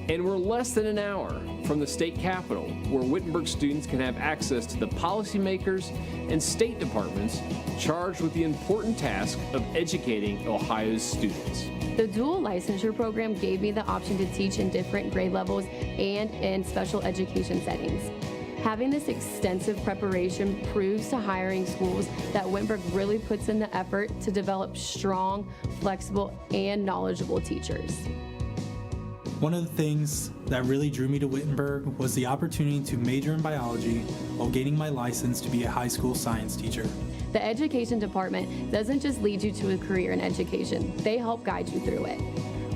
and we're less than an hour from the state capitol, where Wittenberg students can have access to the policymakers and state departments charged with the important task of educating Ohio's students. The dual licensure program gave me the option to teach in different grade levels and in special education settings. Having this extensive preparation proves to hiring schools that Wittenberg really puts in the effort to develop strong, flexible, and knowledgeable teachers. One of the things that really drew me to Wittenberg was the opportunity to major in biology while gaining my license to be a high school science teacher. The education department doesn't just lead you to a career in education, they help guide you through it.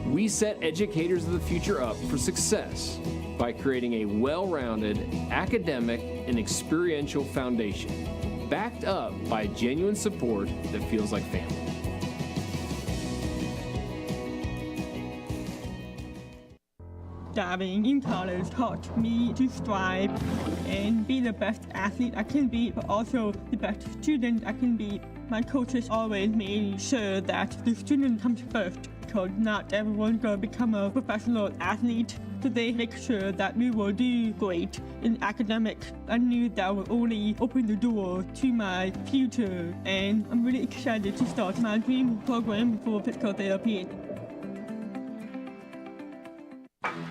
We set educators of the future up for success by creating a well-rounded academic and experiential foundation, backed up by genuine support that feels like family. Studying in college taught me to strive and be the best athlete I can be, but also the best student I can be. My coaches always made sure that the student comes first, because not everyone's going to become a professional athlete. So they make sure that we will do great in academics. I knew that would only open the door to my future, and I'm really excited to start my dream program for physical therapy.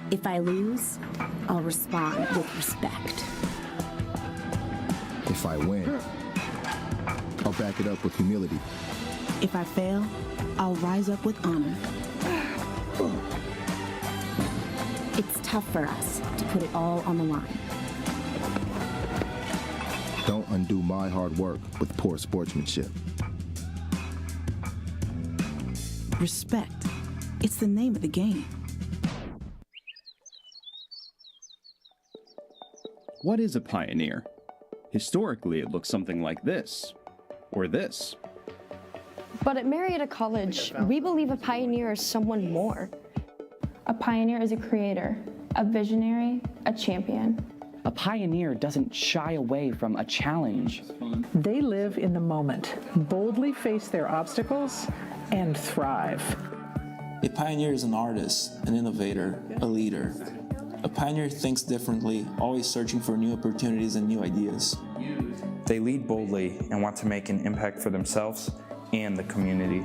If I lose, I'll respond with respect. If I win, I'll back it up with humility. If I fail, I'll rise up with honor. It's tough for us to put it all on the line. Don't undo my hard work with poor sportsmanship. Respect. It's the name of the game. What is a pioneer? Historically, it looks something like this, or this. But at Marietta College, we believe a pioneer is someone more. A pioneer is a creator, a visionary, a champion. A pioneer doesn't shy away from a challenge. They live in the moment, boldly face their obstacles, and thrive. A pioneer is an artist, an innovator, a leader. A pioneer thinks differently, always searching for new opportunities and new ideas. They lead boldly and want to make an impact for themselves and the community.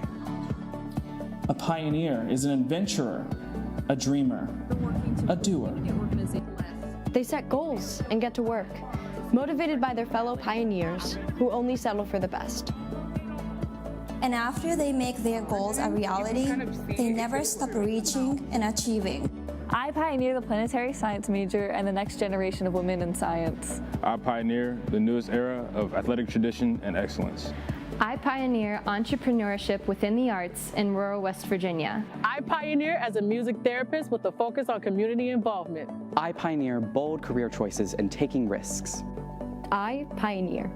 A pioneer is an adventurer, a dreamer, a doer. They set goals and get to work, motivated by their fellow pioneers who only settle for the best. And after they make their goals a reality, they never stop reaching and achieving. I pioneer the planetary science major and the next generation of women in science. I pioneer the newest era of athletic tradition and excellence. I pioneer entrepreneurship within the arts in rural West Virginia. I pioneer as a music therapist with a focus on community involvement. I pioneer bold career choices and taking risks. I pioneer.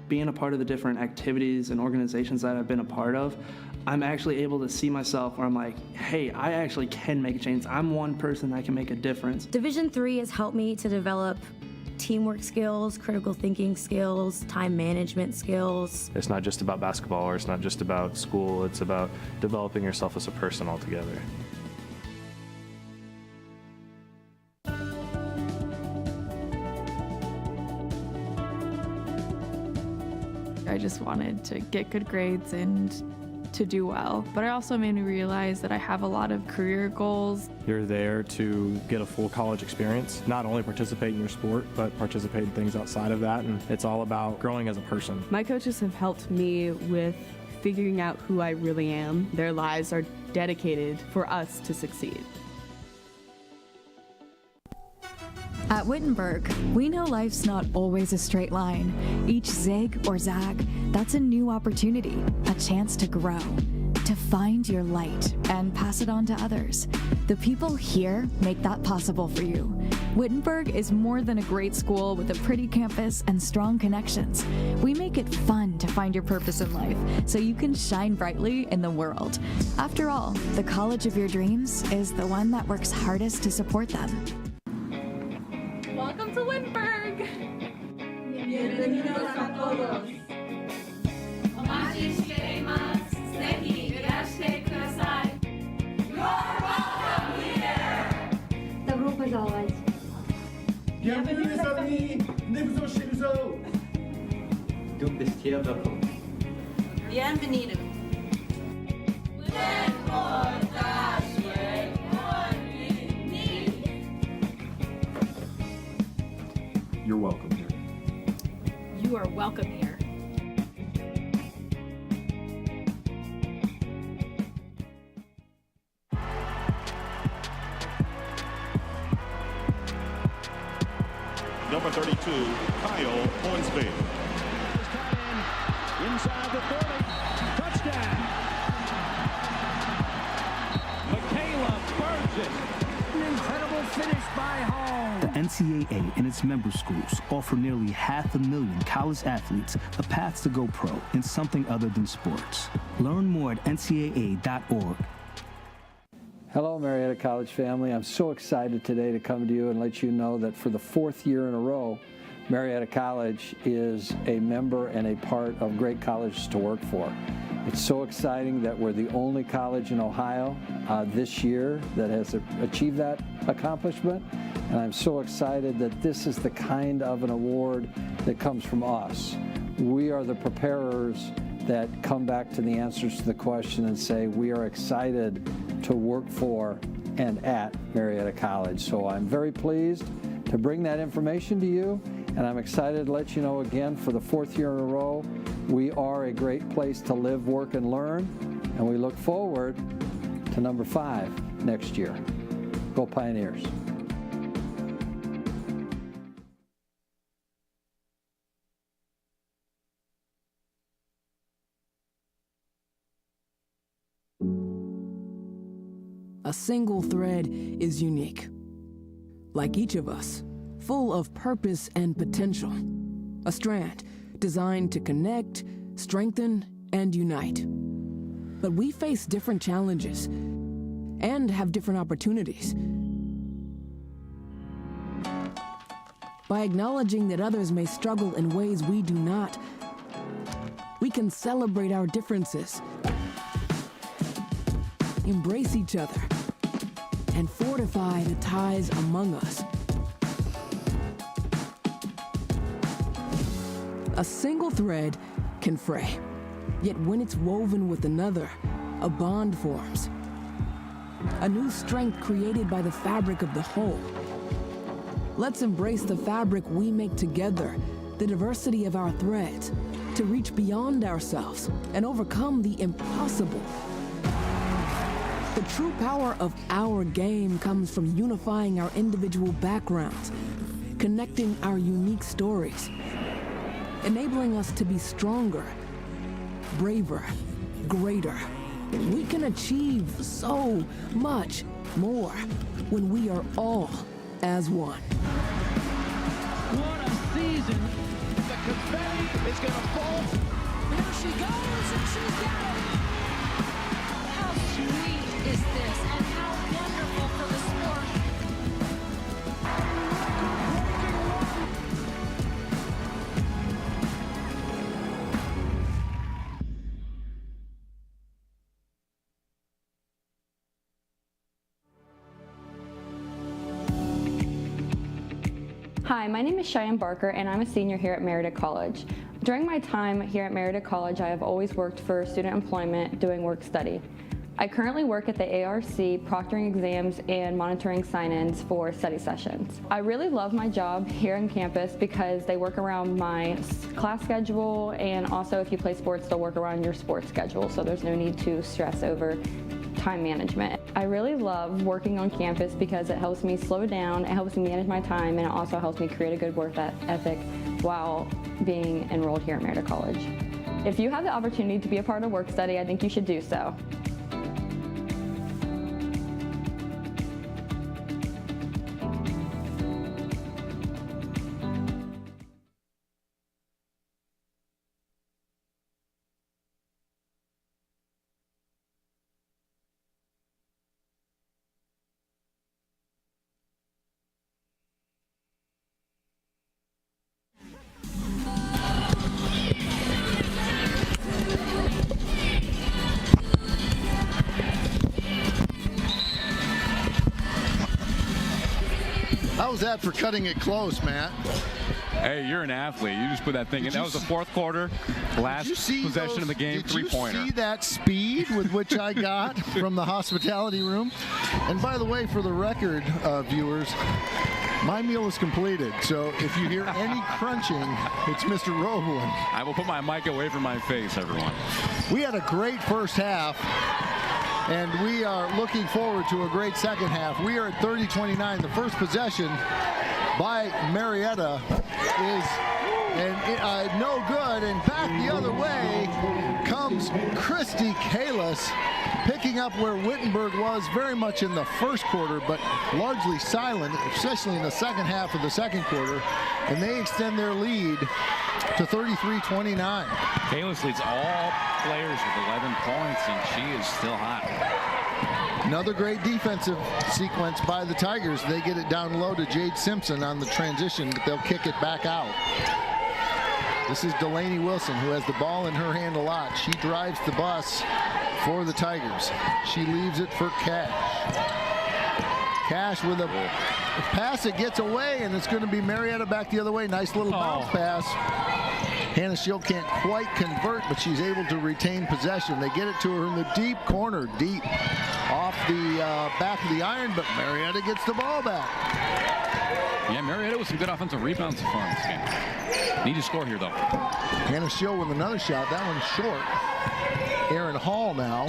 Being a part of the different activities and organizations that I've been a part of, I'm actually able to see myself where I'm like, hey, I actually can make a change. I'm one person that can make a difference. Division III has helped me to develop teamwork skills, critical thinking skills, time management skills. It's not just about basketball, or it's not just about school. It's about developing yourself as a person altogether. just wanted to get good grades and to do well. But it also made me realize that I have a lot of career goals. You're there to get a full college experience, not only participate in your sport, but participate in things outside of that. And it's all about growing as a person. My coaches have helped me with figuring out who I really am. Their lives are dedicated for us to succeed. At Wittenberg, we know life's not always a straight line. Each zig or zag, that's a new opportunity, a chance to grow, to find your light and pass it on to others. The people here make that possible for you. Wittenberg is more than a great school with a pretty campus and strong connections. We make it fun to find your purpose in life so you can shine brightly in the world. After all, the college of your dreams is the one that works hardest to support them. Welcome to Wittenberg! Bienvenidos a todos. You're welcome here! Добро пожаловать! Bienvenue les amis! Venez-vous chez nous autres! Du bist hier willkommen. Bienvenido! You're welcome here. You are welcome here. Number 32, Kyle Hornsby. Inside the 30. Touchdown. Michaela Burgess. An incredible finish by Hall. The NCAA and its member schools offer nearly 500,000 college athletes a path to go pro in something other than sports. Learn more at ncaa.org. Hello, Marietta College family. I'm so excited today to come to you and let you know that for the 4th year in a row, Marietta College is a member and a part of great colleges to work for. It's so exciting that we're the only college in Ohio this year that has achieved that accomplishment. And I'm so excited that this is the kind of an award that comes from us. We are the preparers that come back to the answers to the question and say, we are excited to work for and at Marietta College. So I'm very pleased to bring that information to you, and I'm excited to let you know again for the 4th year in a row, we are a great place to live, work, and learn, and we look forward to number 5 next year. Go Pioneers. A single thread is unique. Like each of us, full of purpose and potential. A strand designed to connect, strengthen, and unite. But we face different challenges and have different opportunities. By acknowledging that others may struggle in ways we do not, we can celebrate our differences, embrace each other, and fortify the ties among us. A single thread can fray, yet when it's woven with another, a bond forms. A new strength created by the fabric of the whole. Let's embrace the fabric we make together, the diversity of our threads, to reach beyond ourselves and overcome the impossible. The true power of our game comes from unifying our individual backgrounds, connecting our unique stories, enabling us to be stronger, braver, greater. We can achieve so much more when we are all as one. What a season. The confetti is going to fall. Here she goes, and she's got it. How sweet is this, and how wonderful for the sport. Hi, my name is Cheyenne Barker, and I'm a senior here at Marietta College. During my time here at Marietta College, I have always worked for student employment doing work study. I currently work at the ARC, proctoring exams and monitoring sign-ins for study sessions. I really love my job here on campus because they work around my class schedule, and also if you play sports, they'll work around your sports schedule, so there's no need to stress over time management. I really love working on campus because it helps me slow down, it helps me manage my time, and it also helps me create a good work ethic while being enrolled here at Marietta College. If you have the opportunity to be a part of work study, I think you should do so. How's that for cutting it close, Matt? Hey, you're an athlete. You just put that thing in. That was the fourth quarter, last possession of the game, three-pointer. Did you see that speed with which I got from the hospitality room? And by the way, for the record, viewers, my meal is completed. So if you hear any crunching, it's Mr. Roblin. I will put my mic away from my face, everyone. We had a great first half, and we are looking forward to a great second half. We are at 30-29. The first possession by Marietta is no good, and back the other way comes Christy Kalis, picking up where Wittenberg was very much in the first quarter, but largely silent, especially in the second half of the second quarter, and they extend their lead to 33-29. Kalis leads all players with 11 points, and she is still hot. Another great defensive sequence by the Tigers. They get it down low to Jade Simpson on the transition, but they'll kick it back out. This is Delaney Wilson, who has the ball in her hand a lot. She drives the bus for the Tigers. She leaves it for Cash. Cash with a pass that gets away, and it's going to be Marietta back the other way. Nice little bounce pass. Hannah Shield can't quite convert, but she's able to retain possession. They get it to her in the deep corner, deep off the back of the iron, but Marietta gets the ball back. Yeah, Marietta with some good offensive rebounds so far in this game. Need to score here, though. Hannah Shield with another shot. That one's short. Erin Hall now.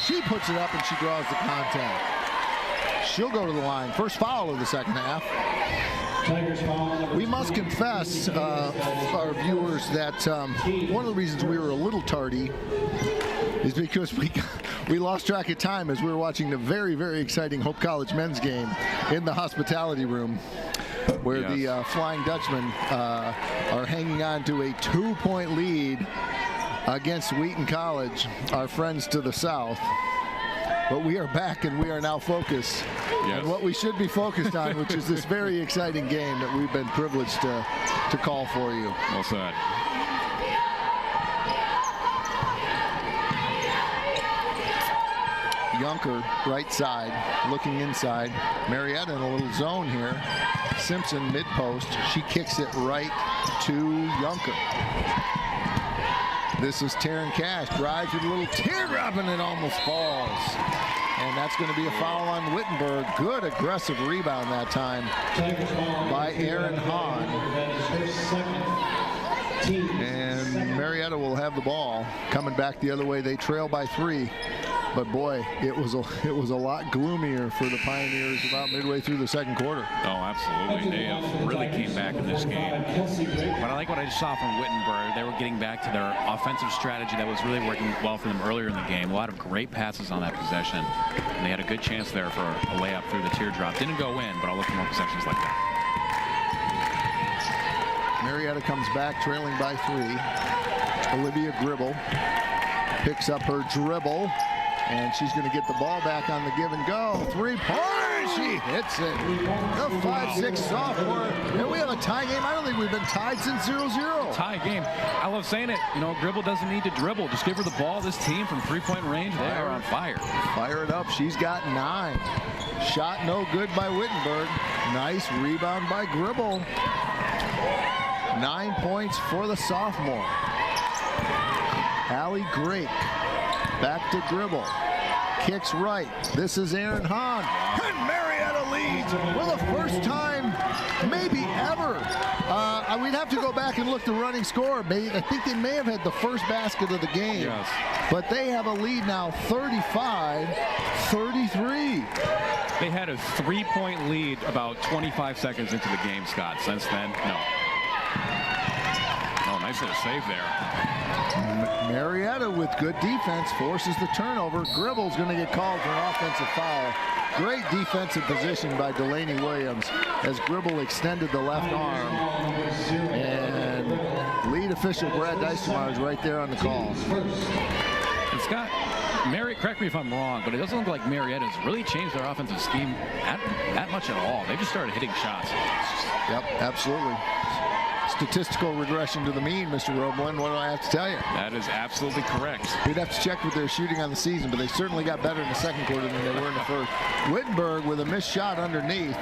She puts it up, and she draws the contact. She'll go to the line. First foul of the second half. We must confess, our viewers, that one of the reasons we were a little tardy is because we lost track of time as we were watching the very, very exciting Hope College men's game in the hospitality room, where the Flying Dutchmen are hanging on to a 2-point lead against Wheaton College, our friends to the south. But we are back, and we are now focused on what we should be focused on, which is this very exciting game that we've been privileged to call for you. Well said. Yunker, right side, looking inside. Marietta in a little zone here. Simpson, mid-post. She kicks it right to Yunker. This is Taryn Cash, drives with a little teardrop, and it almost falls. And that's going to be a foul on Wittenberg. Good aggressive rebound that time by Erin Hahn. And Marietta will have the ball coming back the other way. They trail by 3. But boy, it was a lot gloomier for the Pioneers about midway through the second quarter. Oh, absolutely. They really came back in this game. But I like what I just saw from Wittenberg. They were getting back to their offensive strategy that was really working well for them earlier in the game. A lot of great passes on that possession. And they had a good chance there for a layup through the teardrop. Didn't go in, but I'll look for more possessions like that. Marietta comes back trailing by 3. Olivia Gribble picks up her dribble. And she's going to get the ball back on the give and go. 3-pointer, she hits it. The 5'6" sophomore. And we have a tie game. I don't think we've been tied since 0-0. Tie game. I love saying it. You know, Gribble doesn't need to dribble. Just give her the ball. This team from 3-point range, they are on fire. Fire it up. She's got 9. Shot no good by Wittenberg. Nice rebound by Gribble. 9 points for the sophomore. Allie Drake back to dribble. Kicks right. This is Aaron Hahn. And Marietta leads for the first time, maybe ever. We'd have to go back and look the running score. I think they may have had the first basket of the game. Yes. But they have a lead now, 35-33. They had a 3-point lead about 25 seconds into the game, Scott. Since then, no. Oh, nice little save there. Marietta with good defense forces the turnover. Gribble's going to get called for an offensive foul. Great defensive position by Delaney Williams as Gribble extended the left arm. And lead official Brad Deistermeyer is right there on the call. And Scott, correct me if I'm wrong, but it doesn't look like Marietta's really changed their offensive scheme that much at all. They just started hitting shots. Yep, absolutely. Statistical regression to the mean, Mr. Roblin. What do I have to tell you? That is absolutely correct. We'd have to check with their shooting on the season, but they certainly got better in the second quarter than they were in the first. Wittenberg with a missed shot underneath.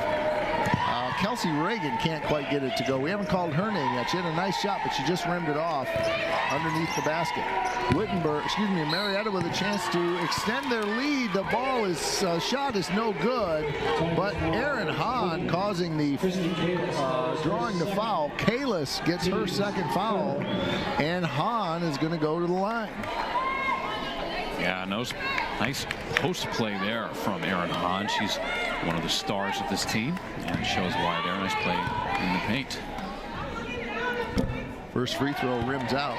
Kelsey Reagan can't quite get it to go. We haven't called her name yet. She had a nice shot, but she just rimmed it off underneath the basket. Marietta with a chance to extend their lead. The ball is shot is no good, but Aaron Hahn causing the drawing the foul. Kalis gets her second foul, and Hahn is going to go to the line. Yeah, nice post play there from Erin Hahn. She's one of the stars of this team, and shows why there. Nice play in the paint. First free throw rims out.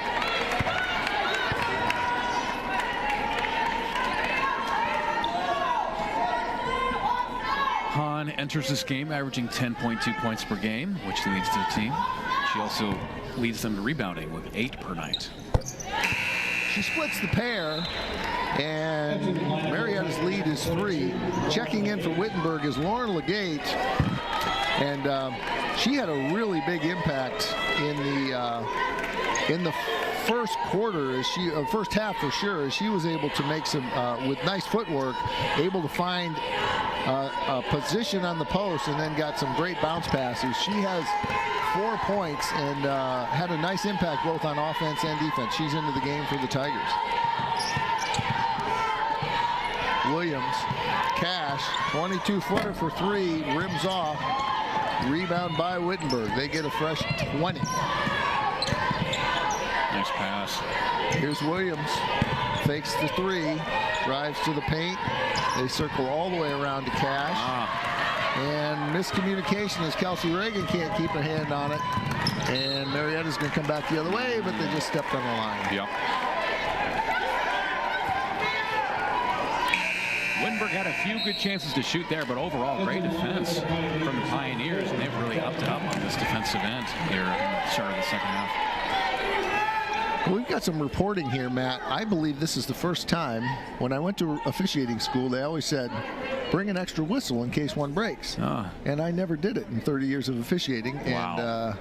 Hahn enters this game averaging 10.2 points per game, which leads to the team. She also leads them to rebounding with 8 per night. She splits the pair, and Marietta's lead is 3. Checking in for Wittenberg is Lauren Legate, and she had a really big impact in the first quarter, first half for sure, as she was able to make some, with nice footwork, able to find a position on the post and then got some great bounce passes. She has 4 points and had a nice impact both on offense and defense. She's into the game for the Tigers. Williams, Cash, 22-footer for 3, rims off. Rebound by Wittenberg. They get a fresh 20. Nice pass. Here's Williams. Fakes the 3. Drives to the paint. They circle all the way around to Cash. And miscommunication as Kelsey Reagan can't keep her hand on it. And Marietta's going to come back the other way, but they just stepped on the line. Yep. Wittenberg had a few good chances to shoot there, but overall great defense from the Pioneers, and they've really upped it up on this defensive end here at the start of the second half. Well, we've got some reporting here, Matt. I believe this is the first time when I went to officiating school, they always said, bring an extra whistle in case one breaks. And I never did it in 30 years of officiating. Wow.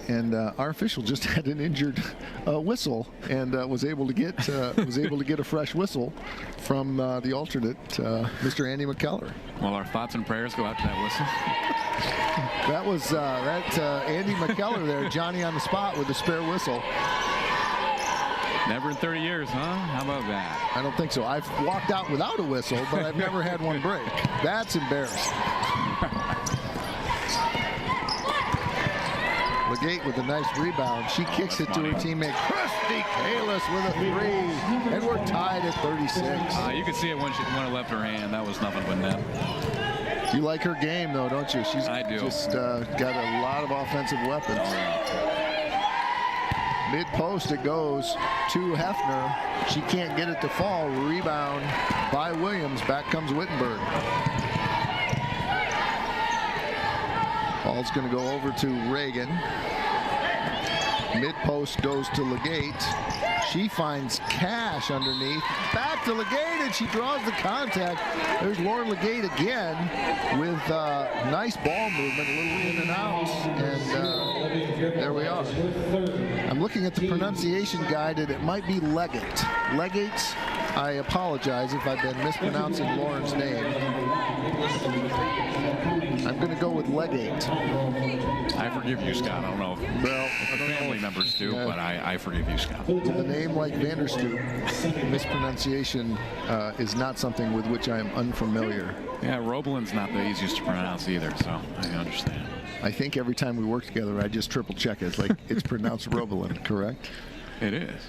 And our official just had an injured whistle and was able to get a fresh whistle from the alternate, Mr. Andy McKellar. Well, our thoughts and prayers go out to that whistle. That was Andy McKellar there, Johnny on the spot with the spare whistle. Never in 30 years, huh? How about that? I don't think so. I've walked out without a whistle, but I've never had one break. That's embarrassing. Legate with a nice rebound. She kicks it to her teammate Christy Kalis with a 3, and we're tied at 36. You could see it when it left her hand. That was nothing but net. You like her game, though, don't you? I do. Just got a lot of offensive weapons. Mid-post it goes to Hefner. She can't get it to fall. Rebound by Williams. Back comes Wittenberg. Ball's going to go over to Reagan. Mid-post goes to Legate. She finds Cash underneath. Back to Legate, and she draws the contact. There's Lauren Legate again with nice ball movement, a little in and out. And there we are. I'm looking at the pronunciation guide, and it might be Legate. Legate. I apologize if I've been mispronouncing Lauren's name. I'm going to go with Legate. I forgive you, Scott. I don't know if the family members do, but I forgive you, Scott. With a name like Vanderstoep, mispronunciation is not something with which I am unfamiliar. Yeah, Robelin's not the easiest to pronounce either, so I understand. I think every time we work together, I just triple check it. It's like it's pronounced Robelin, correct? It is.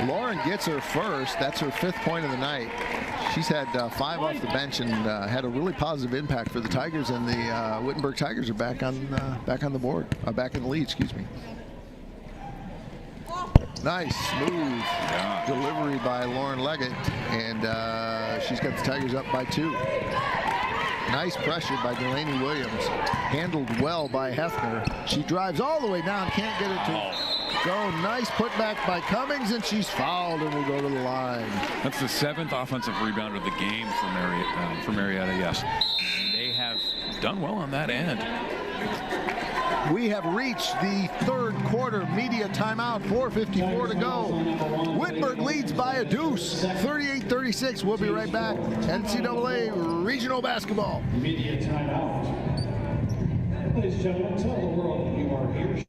Lauren gets her first. That's her 5th point of the night. She's had 5 off the bench and had a really positive impact for the Tigers, and the Wittenberg Tigers are back on the board, back in the lead. Excuse me. Nice, smooth delivery by Lauren Leggett, and she's got the Tigers up by 2. Nice pressure by Delaney Williams. Handled well by Hefner. She drives all the way down, can't get it to go. Nice putback by Cummings, and she's fouled and will go to the line. That's the 7th offensive rebound of the game for Marietta, yes. They have done well on that end. We have reached the 3rd quarter media timeout, 4:54 to go. Wittenberg leads by a deuce, 38-36. We'll be right back. NCAA Regional Basketball. Media timeout. Ladies and gentlemen, tell the world you are here.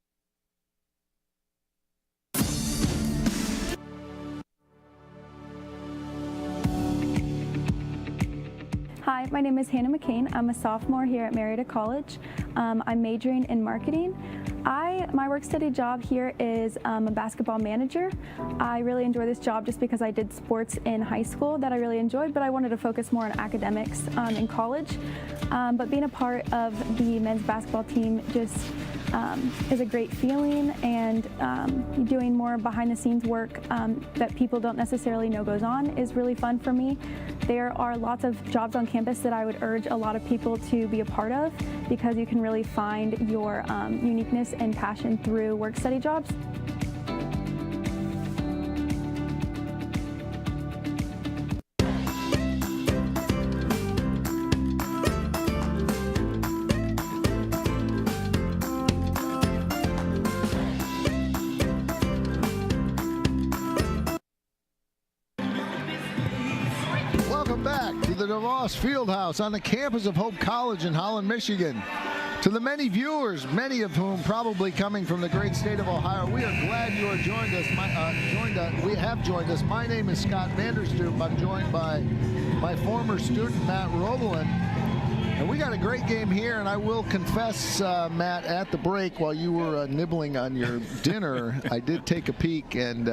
Hi, my name is Hannah McCain. I'm a sophomore here at Marietta College. I'm majoring in marketing. My work study job here is a basketball manager. I really enjoy this job just because I did sports in high school that I really enjoyed, but I wanted to focus more on academics in college. But being a part of the men's basketball team just is a great feeling, and doing more behind the scenes work that people don't necessarily know goes on is really fun for me. There are lots of jobs on campus that I would urge a lot of people to be a part of, because you can really find your uniqueness and passion through work study jobs. Fieldhouse on the campus of Hope College in Holland, Michigan. To the many viewers, many of whom probably coming from the great state of Ohio, we are glad you are joined us. We have joined us. My name is Scott Vanderstoep. I'm joined by my former student, Matt Robelin. And we got a great game here, and I will confess, Matt, at the break while you were nibbling on your dinner, I did take a peek, and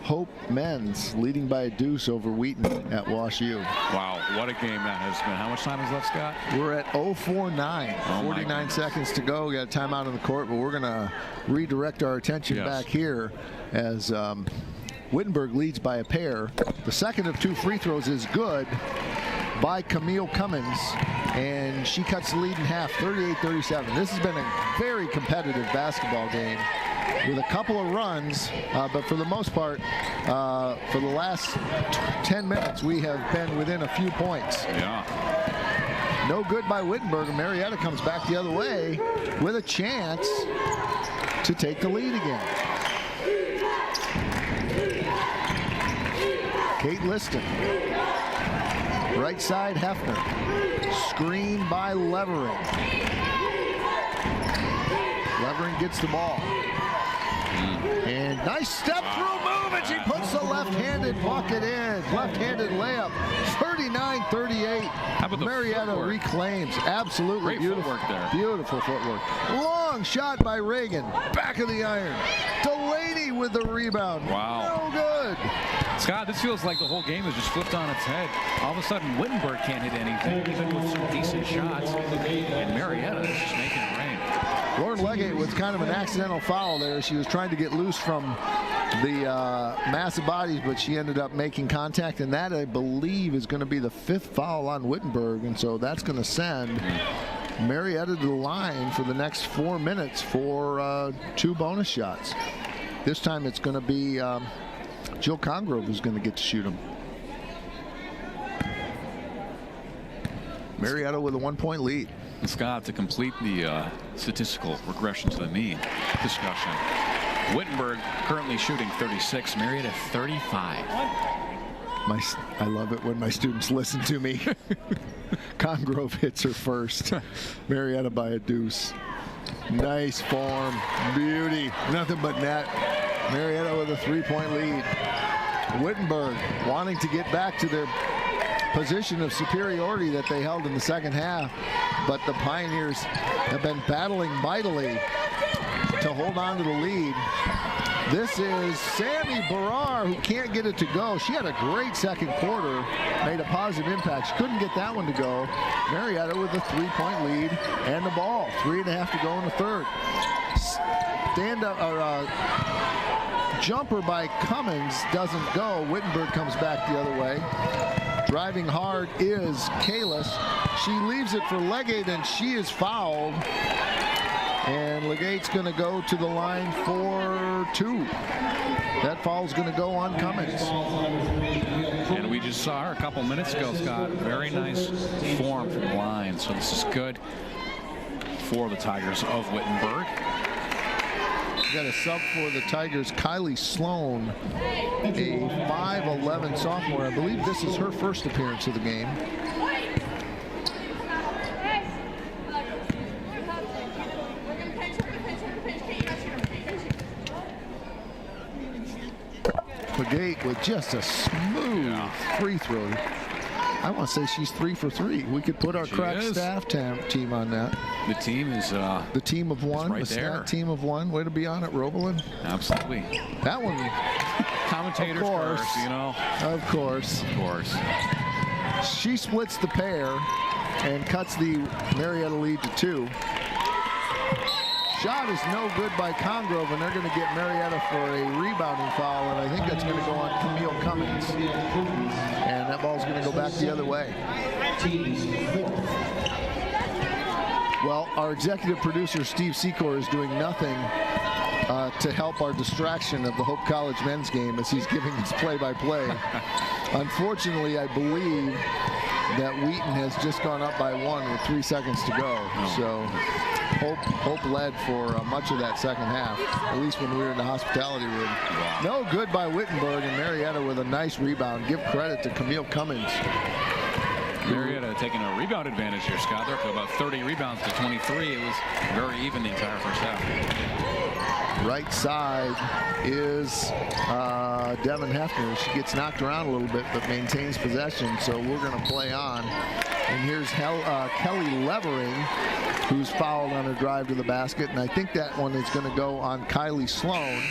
Hope men's leading by a deuce over Wheaton at Wash U. Wow, what a game that has been. How much time is left, Scott? We're at 0-4-9. 49 seconds to go. We got a timeout on the court, but we're going to redirect our attention back here as Wittenberg leads by a pair. The second of 2 free throws is good by Camille Cummins, and she cuts the lead in half, 38-37. This has been a very competitive basketball game with a couple of runs, but for the most part, for the last 10 minutes, we have been within a few points. Yeah. No good by Wittenberg, and Marietta comes back the other way with a chance to take the lead again. Kate Liston. Right side, Hefner. Screen by Levering. Levering gets the ball. And nice step through move, and she puts the left-handed bucket in. Left-handed layup, 39-38. Marietta reclaims. Absolutely great beautiful. Footwork there. Beautiful footwork. Long shot by Reagan. Back of the iron. Delaney with the rebound. Wow. No good. Scott, this feels like the whole game is just flipped on its head. All of a sudden, Wittenberg can't hit anything, even with some decent shots. And Marietta is just making it rain. Lauren Leggett was kind of an accidental foul there. She was trying to get loose from the massive bodies, but she ended up making contact, and that, I believe, is going to be the 5th foul on Wittenberg, and so that's going to send Marietta to the line for the next 4 minutes for 2 bonus shots. This time it's going to be Jill Congrove who's going to get to shoot them. Marietta with a 1-point lead. Scott, to complete the statistical regression to the mean discussion, Wittenberg currently shooting 36, Marietta 35. I love it when my students listen to me. Congrove hits her first. Marietta by a deuce. Nice form. Beauty. Nothing but net. Marietta with a 3-point lead. Wittenberg wanting to get back to their position of superiority that they held in the second half, but the Pioneers have been battling mightily to hold on to the lead. This is Sammy Barrar, who can't get it to go. She had a great second quarter, made a positive impact. She couldn't get that one to go. Marietta with a 3-point lead and the ball. 3.5 to go in the third. Jumper by Cummings doesn't go. Wittenberg comes back the other way. Driving hard is Kalis. She leaves it for Legate, and she is fouled. And Legate's going to go to the line for 2. That foul's going to go on Cummings. And we just saw her a couple minutes ago, Scott. Very nice form from the line. So this is good for the Tigers of Wittenberg. We got a sub for the Tigers, Kylie Sloan, a 5'11" sophomore. I believe this is her first appearance of the game. Legate with just a smooth free throw. I want to say she's 3 for 3. We could put our crack staff team on that. The team is the team of one, right the there. stat team of one. Way to be on it, Robolin. Absolutely. That one. Commentators curse, you know. Of course. Of course. She splits the pair and cuts the Marietta lead to 2. Shot is no good by Congrove, and they're going to get Marietta for a rebounding foul, and I think that's going to go on Camille Cummings. And that ball's going to go back the other way. Well, our executive producer, Steve Secor, is doing nothing to help our distraction of the Hope College men's game as he's giving us play-by-play. Unfortunately, I believe that Wheaton has just gone up by 1 with 3 seconds to go. So Hope led for much of that second half, at least when we were in the hospitality room. No good by Wittenberg, and Marietta with a nice rebound. Give credit to Camille Cummings. Marietta taking a rebound advantage here, Scott. They're up to about 30 rebounds to 23. It was very even the entire first half. Right side is Devin Hefner. She gets knocked around a little bit, but maintains possession, so we're going to play on. And here's Kelly Levering, who's fouled on a drive to the basket, and I think that one is going to go on Kylie Sloan.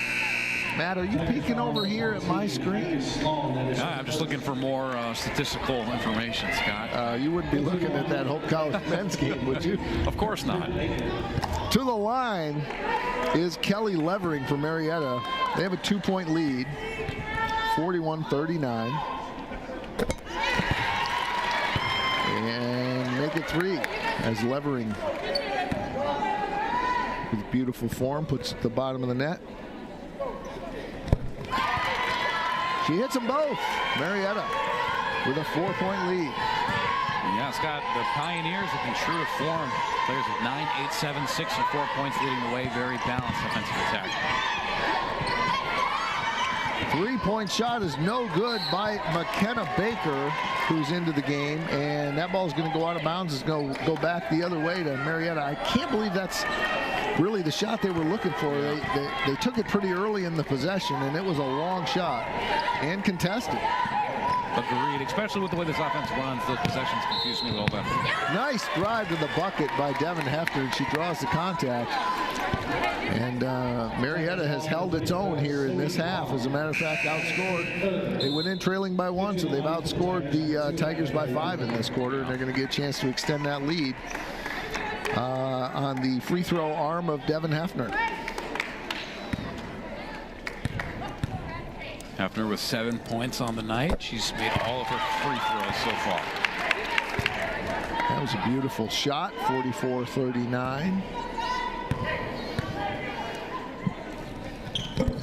Matt, are you peeking over here at my screen? I'm just looking for more statistical information, Scott. You wouldn't be looking at that Hope College men's game, would you? Of course not. To the line is Kelly Levering for Marietta. They have a 2-point lead, 41-39. And make it 3 as Levering, with beautiful form, puts at the bottom of the net. She hits them both. Marietta with a 4-point lead. Yeah, Scott, the Pioneers have been true to form. Players with 9, 8, 7, 6, and 4 points leading the way. Very balanced offensive attack. 3-point shot is no good by McKenna Baker, who's into the game, and that ball is going to go out of bounds. It's going to go back the other way to Marietta. I can't believe that's really the shot they were looking for. They took it pretty early in the possession, and it was a long shot and contested. Agreed, especially with the way this offense runs. Those possessions confuse me a little bit. Nice drive to the bucket by Devin Hefner, and she draws the contact. And Marietta has held its own here in this half. As a matter of fact, outscored. They went in trailing by 1, so they've outscored the Tigers by 5 in this quarter, and they're going to get a chance to extend that lead on the free throw arm of Devin Hefner. Hefner with 7 points on the night. She's made all of her free throws so far. That was a beautiful shot, 44-39.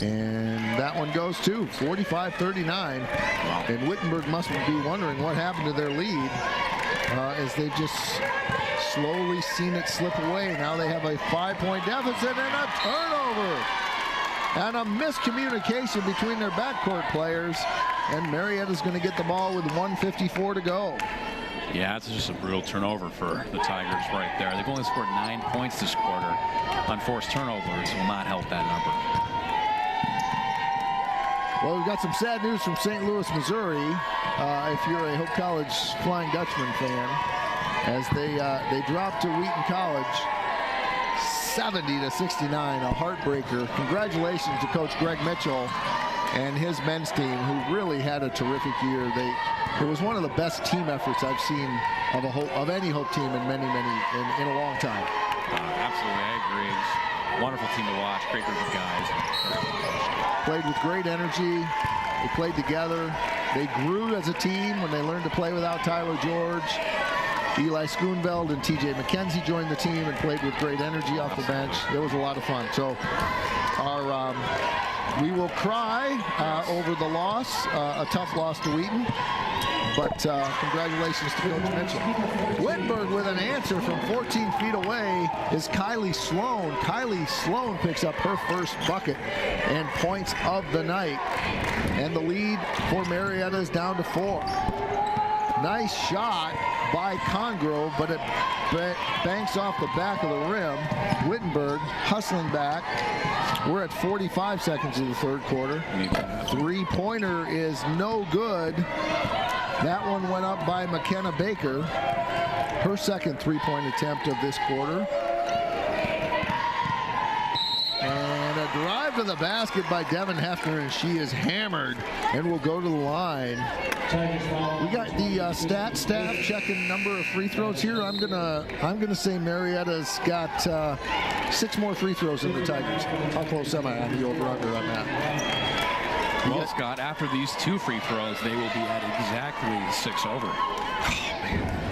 And that one goes too, 45-39. And Wittenberg must be wondering what happened to their lead as they've just slowly seen it slip away. Now they have a 5-point deficit and a turnover. And a miscommunication between their backcourt players. And Marietta's going to get the ball with 1:54 to go. Yeah, it's just a brutal turnover for the Tigers right there. They've only scored 9 points this quarter. Unforced turnovers will not help that number. Well, we've got some sad news from St. Louis, Missouri. If you're a Hope College Flying Dutchman fan, as they dropped to Wheaton College 70-69, a heartbreaker. Congratulations to Coach Greg Mitchell and his men's team, who really had a terrific year. It was one of the best team efforts I've seen of any Hope team in in a long time. Absolutely, I agree. It's a wonderful team to watch. Great group of guys. Played with great energy. They played together. They grew as a team when they learned to play without Tyler George. Eli Schoonveld and TJ McKenzie joined the team and played with great energy off the bench. It was a lot of fun. So we will cry over the loss, a tough loss to Wheaton. But congratulations to Coach Mitchell. Wittenberg with an answer from 14 feet away is Kylie Sloan. Kylie Sloan picks up her first bucket and points of the night. And the lead for Marietta is down to 4. Nice shot by Congrove, but it banks off the back of the rim. Wittenberg hustling back. We're at 45 seconds of the third quarter. Three-pointer is no good. That one went up by McKenna Baker. Her second three-point attempt of this quarter. And a drive to the basket by Devin Hefner, and she is hammered and will go to the line. We got the stat staff checking number of free throws here. I'm gonna say Marietta's got 6 more free throws than the Tigers. How close am I on the over/under on that? Well, Scott, after these 2 free throws, they will be at exactly 6 over. Oh, man.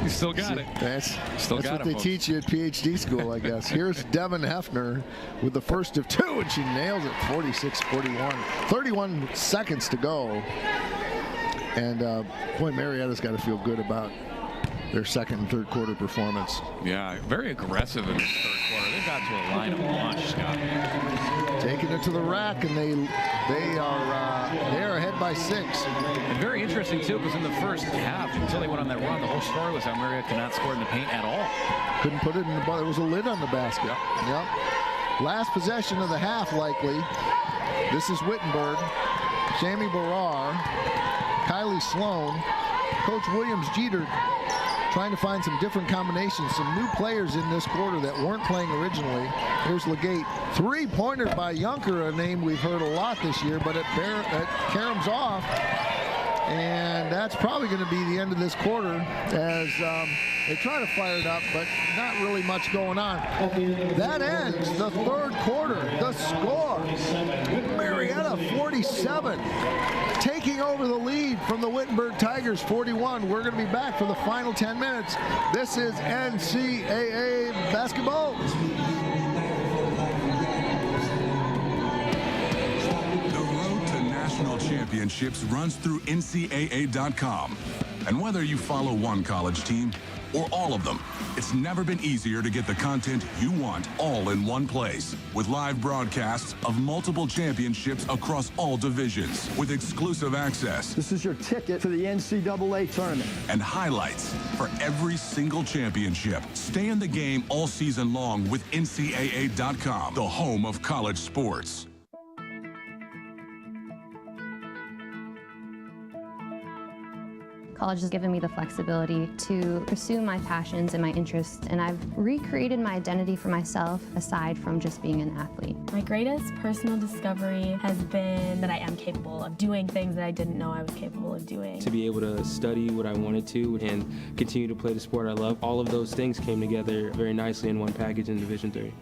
You still got it. That's what they teach you at PhD school, I guess. Here's Devin Hefner with the first of 2, and she nails it, 46-41. 31 seconds to go. And, boy, Marietta's got to feel good about their second and third quarter performance. Yeah, very aggressive in this third quarter. They got to a line of launch, Scott. Taking it to the rack, and they are ahead by 6. And very interesting too, because in the first half, until they went on that run, the whole story was how Marietta could not score in the paint at all. Couldn't put it in the ball. There was a lid on the basket. Yep. Last possession of the half, likely. This is Wittenberg, Jamie Barrar, Kylie Sloan, Coach Williams Jeter trying to find some different combinations, some new players in this quarter that weren't playing originally. Here's Legate. Three-pointer by Junker, a name we've heard a lot this year, but it caroms off. And that's probably going to be the end of this quarter as they try to fire it up, but not really much going on. That ends the third quarter. The score, Marietta 47, taking over the lead from the Wittenberg Tigers 41. We're going to be back for the final 10 minutes. This is NCAA basketball. National championships runs through NCAA.com. And whether you follow one college team or all of them, it's never been easier to get the content you want all in one place. With live broadcasts of multiple championships across all divisions, with exclusive access. This is your ticket to the NCAA tournament. And highlights for every single championship. Stay in the game all season long with NCAA.com, the home of college sports. College has given me the flexibility to pursue my passions and my interests, and I've recreated my identity for myself aside from just being an athlete. My greatest personal discovery has been that I am capable of doing things that I didn't know I was capable of doing. To be able to study what I wanted to and continue to play the sport I love, all of those things came together very nicely in one package in Division III.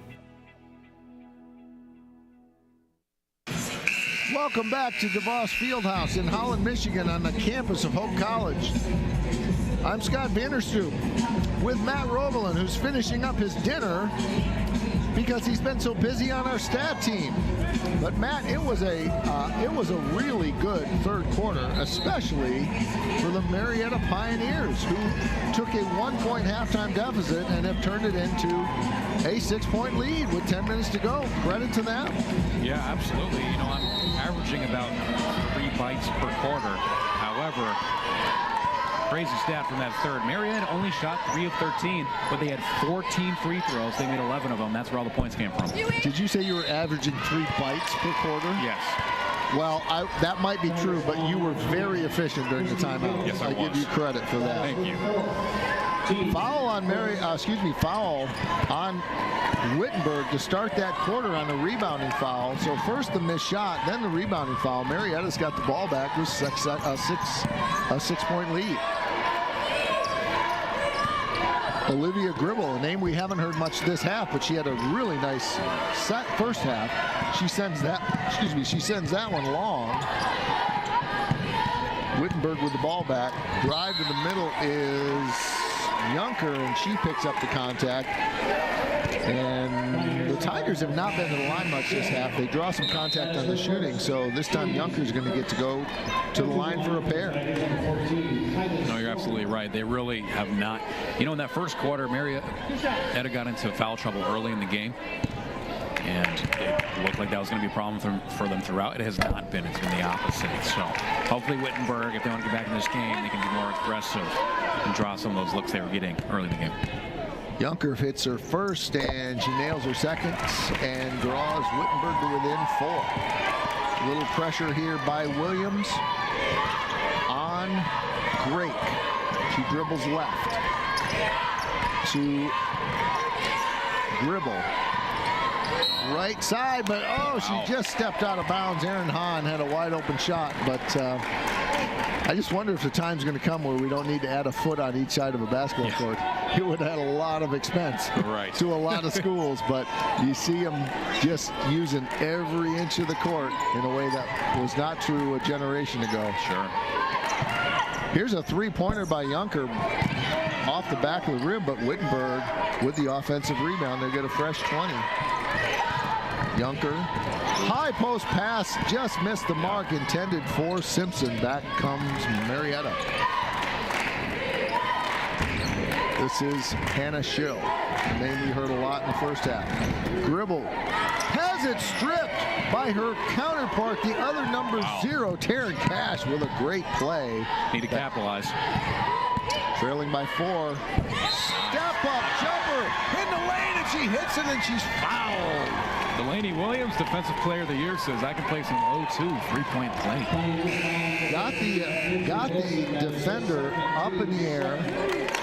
Welcome back to DeVos Fieldhouse in Holland, Michigan on the campus of Hope College. I'm Scott Vanderstoop with Matt Roebelin, who's finishing up his dinner because he's been so busy on our stat team. But Matt, it was a really good third quarter, especially for the Marietta Pioneers, who took a 1-point halftime deficit and have turned it into a 6-point lead with 10 minutes to go. Credit to them. Yeah, absolutely. You know, I'm averaging about 3 bites per quarter. However, Crazy stat from that third. Marietta only shot 3 of 13, but they had 14 free throws. They made 11 of them. That's where all the points came from. Did you say you were averaging 3 bites per quarter? Yes. Well, that might be true, but you were very efficient during the timeout. Yes, I give you credit for that. Thank you. Foul on Wittenberg to start that quarter on a rebounding foul. So first the missed shot, then the rebounding foul. Marietta's got the ball back with a 6-point lead. Olivia Gribble, a name we haven't heard much this half, but she had a really nice first half. She sends that one long. Wittenberg with the ball back. Drive to the middle is Junker, and she picks up the contact. And the Tigers have not been to the line much this half. They draw some contact on the shooting, so this time Junker's going to get to go to the line for a pair. No, you're absolutely right. They really have not. You know, in that first quarter, Marietta got into foul trouble early in the game. And it looked like that was going to be a problem for them throughout. It has not been. It's been the opposite. So hopefully Wittenberg, if they want to get back in this game, they can be more aggressive and draw some of those looks they were getting early in the game. Junker hits her first, and she nails her second and draws Wittenberg to within 4. A little pressure here by Williams on Drake. She dribbles left to Gribble. Right side, but she just stepped out of bounds. Erin Hahn had a wide open shot, but I just wonder if the time's going to come where we don't need to add a foot on each side of a basketball court. It would add a lot of expense to a lot of schools, but you see them just using every inch of the court in a way that was not true a generation ago. Sure. Here's a three-pointer by Junker off the back of the rim, but Wittenberg with the offensive rebound. They get a fresh 20. Junker, high post pass, just missed the mark intended for Simpson. Back comes Marietta. This is Hannah Schill, a name we heard a lot in the first half. Gribble has it stripped by her counterpart, the other number 0, Taryn Cash, with a great play. Need to capitalize. Trailing by 4. Step up jumper in the lane, and she hits it, and she's fouled. Delaney Williams, Defensive Player of the Year, says I can play some 0-2 3-point play. Got the defender up in the air,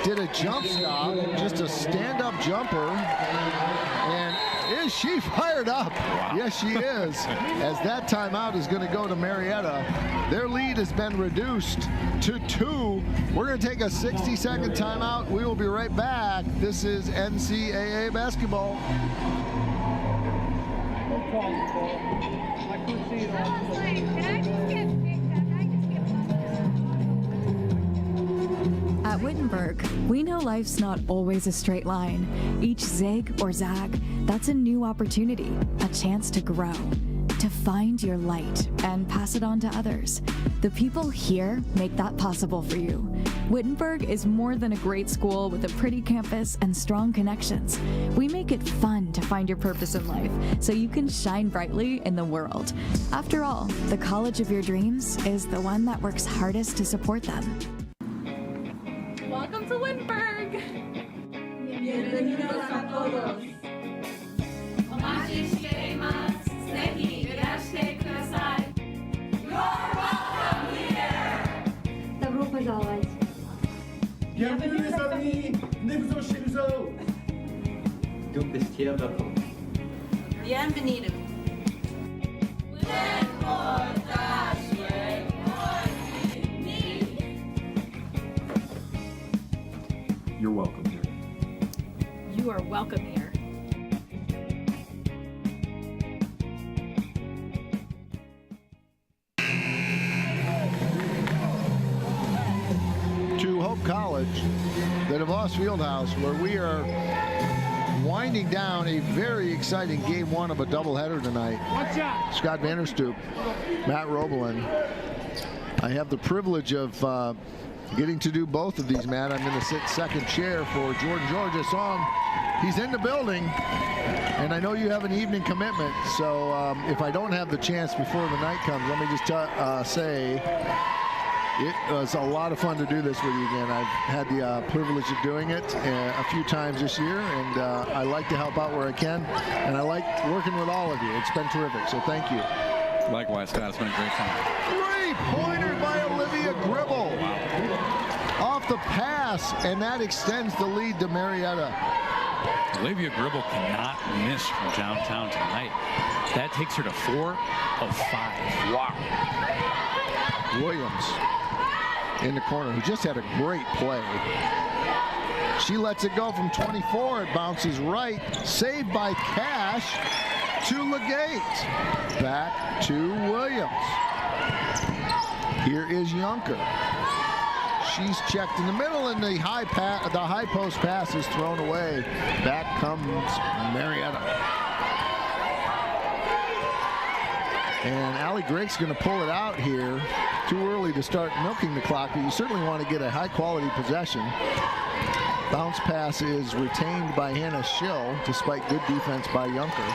did a jump stop, just a stand-up jumper, and is she fired up? Wow. Yes, she is. As that timeout is going to go to Marietta. Their lead has been reduced to 2. We're going to take a 60-second timeout. We will be right back. This is NCAA basketball. At Wittenberg, we know life's not always a straight line. Each zig or zag, that's a new opportunity, a chance to grow, to find your light and pass it on to others. The people here make that possible for you. Wittenberg is more than a great school with a pretty campus and strong connections. We make it fun to find your purpose in life so you can shine brightly in the world. After all, the college of your dreams is the one that works hardest to support them. Welcome to Wittenberg! Bienvenidos a todos. You're welcome here. The group as always. Bienvenue les amis, venez-vous chez nous autres. Du bist hier willkommen. Bienvenido. You're welcome here. You are welcome here. To Hope College, the DeVos Fieldhouse, where we are winding down a very exciting game 1 of a doubleheader tonight. Scott Vanderstoop, Matt Roebelin. I have the privilege of getting to do both of these, Matt. I'm going to sit second chair for Jordan George. I saw him. He's in the building, and I know you have an evening commitment, so if I don't have the chance before the night comes, let me just say It was a lot of fun to do this with you again. I've had the privilege of doing it a few times this year, and I like to help out where I can, and I like working with all of you. It's been terrific, so thank you. Likewise, Scott. It's been a great time. Three-pointer by Olivia Gribble. Wow. Off the pass, and that extends the lead to Marietta. Olivia Gribble cannot miss from downtown tonight. That takes her to 4 of 5. Wow. Williams in the corner, who just had a great play. She lets it go from 24. It bounces right. Saved by Cash to Legate. Back to Williams. Here is Yunker. She's checked in the middle, and the high post pass is thrown away. Back comes Marietta. And Allie Gregg's going to pull it out here. Too early to start milking the clock, but you certainly want to get a high-quality possession. Bounce pass is retained by Hannah Schill, despite good defense by Yunker.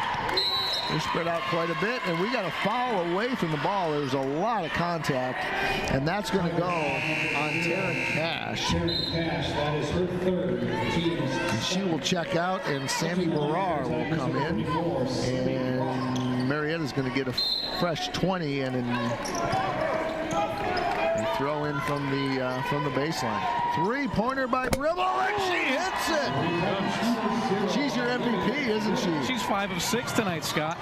They're spread out quite a bit, and we got a foul away from the ball. There's a lot of contact, and that's going to go on Taryn Cash. Taryn Cash, that is her third. And she will check out, and Sammy Barar will come in. And Marietta's going to get a fresh 20, and then they throw in from the baseline. Three-pointer by Gribble, and she hits it. She's your MVP, isn't she? She's 5 of 6 tonight, Scott.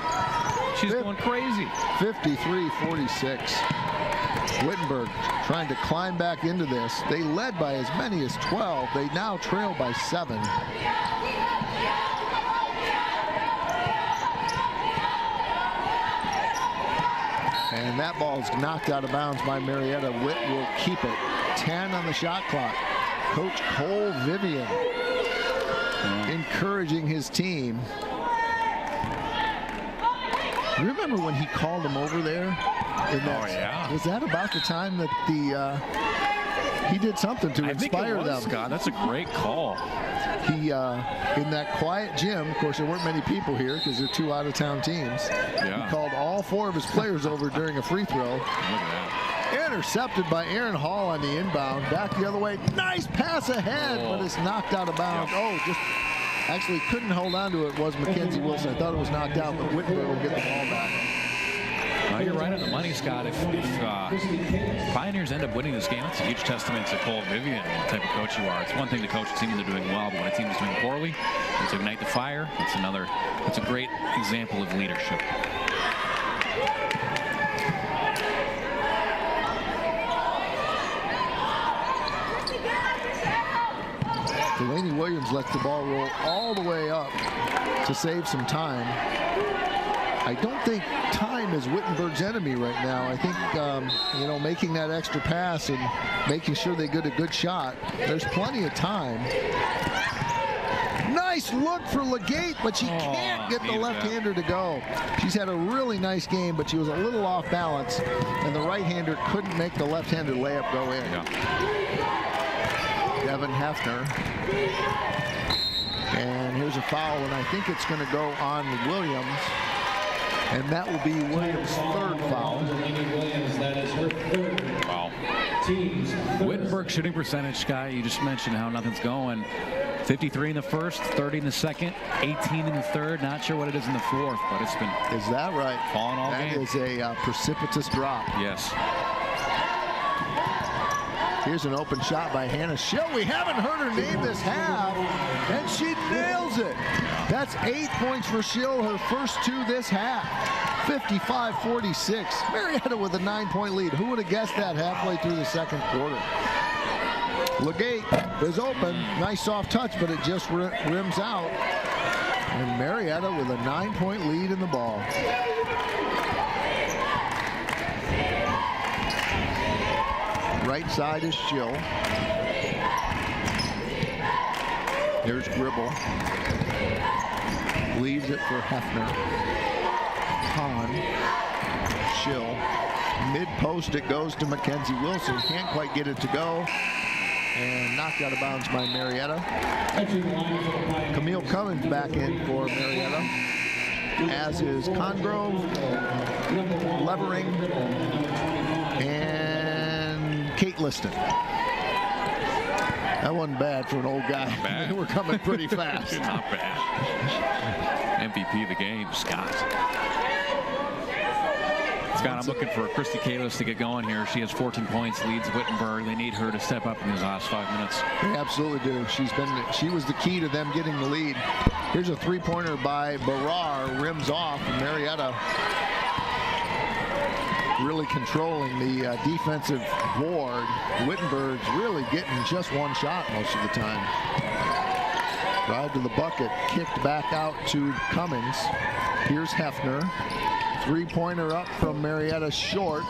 She's going crazy. 53-46. Wittenberg trying to climb back into this. They led by as many as 12. They now trail by 7. And that ball's knocked out of bounds by Marietta. Witt will keep it. 10 on the shot clock. Coach Cole Vivian encouraging his team. You remember when he called them over there? Yeah. Was that about the time that he did something to inspire them? Scott, that's a great call. He in that quiet gym, of course there weren't many people here because they're 2 out-of-town teams. Yeah. He called all 4 of his players over during a free throw. Look at that. Intercepted by Aaron Hall on the inbound. Back the other way. Nice pass ahead, but it's knocked out of bounds. Yep. Oh, just actually couldn't hold on to it was Mackenzie Wilson. I thought it was knocked out, but Wittenberg will get the ball back. Well, you're right on the money, Scott. If Pioneers end up winning this game, that's a huge testament to Cole Vivian and the type of coach you are. It's one thing to coach a team they're doing well, but when a team is doing poorly, and to ignite the fire, it's a great example of leadership. Delaney Williams lets the ball roll all the way up to save some time. I don't think time is Wittenberg's enemy right now. I think, making that extra pass and making sure they get a good shot. There's plenty of time. Nice look for Legate, but she can't get the left-hander to go. She's had a really nice game, but she was a little off balance, and the right-hander couldn't make the left-handed layup go in. Yeah. Devin Hefner. And here's a foul, and I think it's going to go on Williams. And that will be Williams' 3rd foul. That is her 3rd. Wow. Wittenberg shooting percentage, Scott. You just mentioned how nothing's going. 53 in the first, 30 in the second, 18 in the third. Not sure what it is in the fourth, but it's been. Is that right? Falling all game. That is a precipitous drop. Yes. Here's an open shot by Hannah Schill. We haven't heard her name this half, and she nails it. That's 8 points for Schill, her first 2 this half. 55-46. Marietta with a 9-point lead. Who would have guessed that halfway through the second quarter? Legate is open. Nice soft touch, but it just rims out. And Marietta with a 9-point lead in the ball. Right side is Schill. There's Gribble. Leaves it for Hefner. Hahn. Schill. Mid-post it goes to Mackenzie Wilson. Can't quite get it to go. And knocked out of bounds by Marietta. Camille Cummins back in for Marietta. As is Congrove. Levering. And Kate Liston. That wasn't bad for an old guy. They were coming pretty fast. Not bad. MVP of the game, Scott. Scott, I'm looking for Christy Kalis to get going here. She has 14 points, leads Wittenberg. They need her to step up in these last 5 minutes. They absolutely do. She was the key to them getting the lead. Here's a three-pointer by Barrar, rims off, and Marietta really controlling the defensive board. Wittenberg's really getting just one shot most of the time. Drive to the bucket, kicked back out to Cummings. Here's Hefner. Three-pointer up from Marietta, short,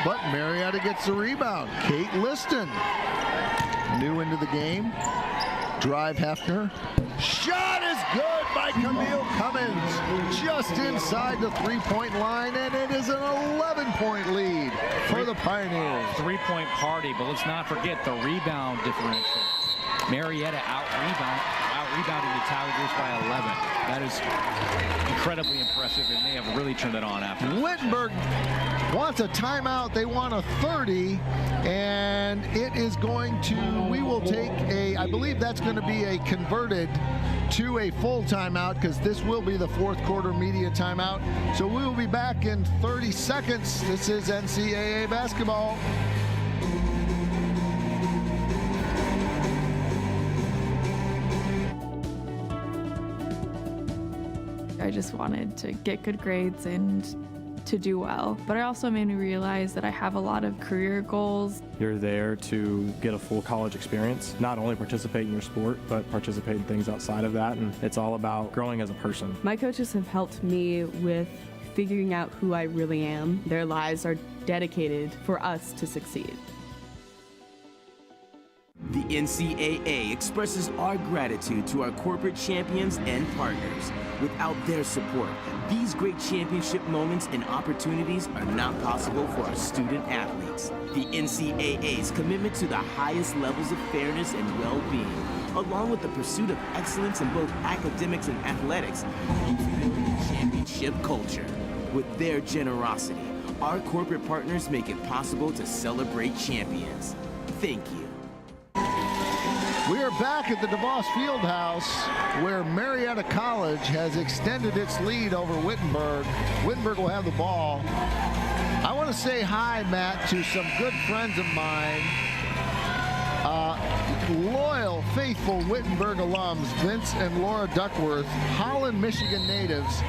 but Marietta gets the rebound. Kate Liston, new into the game. Drive Hefner. Shot is good by Camille Cummings, just inside the three-point line, and it is an 11-point lead for the Pioneers. Three-point party, but let's not forget the rebound differential. Marietta out-rebounding the Tigers by 11. That is incredibly impressive, and they have really turned it on after. Wittenberg wants a timeout. They want a 30, and it is going to, we will take a, I believe that's going to be a converted to a full timeout, because this will be the fourth quarter media timeout. So we will be back in 30 seconds. This is NCAA basketball. I just wanted to get good grades and to do well. But it also made me realize that I have a lot of career goals. You're there to get a full college experience, not only participate in your sport, but participate in things outside of that. And it's all about growing as a person. My coaches have helped me with figuring out who I really am. Their lives are dedicated for us to succeed. The NCAA expresses our gratitude to our corporate champions and partners. Without their support, these great championship moments and opportunities are not possible for our student athletes. The NCAA's commitment to the highest levels of fairness and well-being, along with the pursuit of excellence in both academics and athletics, helps build a championship culture. With their generosity, our corporate partners make it possible to celebrate champions. Thank you. We are back at the DeVos Fieldhouse, where Marietta College has extended its lead over Wittenberg. Wittenberg will have the ball. I want to say hi, Matt, to some good friends of mine, loyal, faithful Wittenberg alums, Vince and Laura Duckworth, Holland, Michigan natives.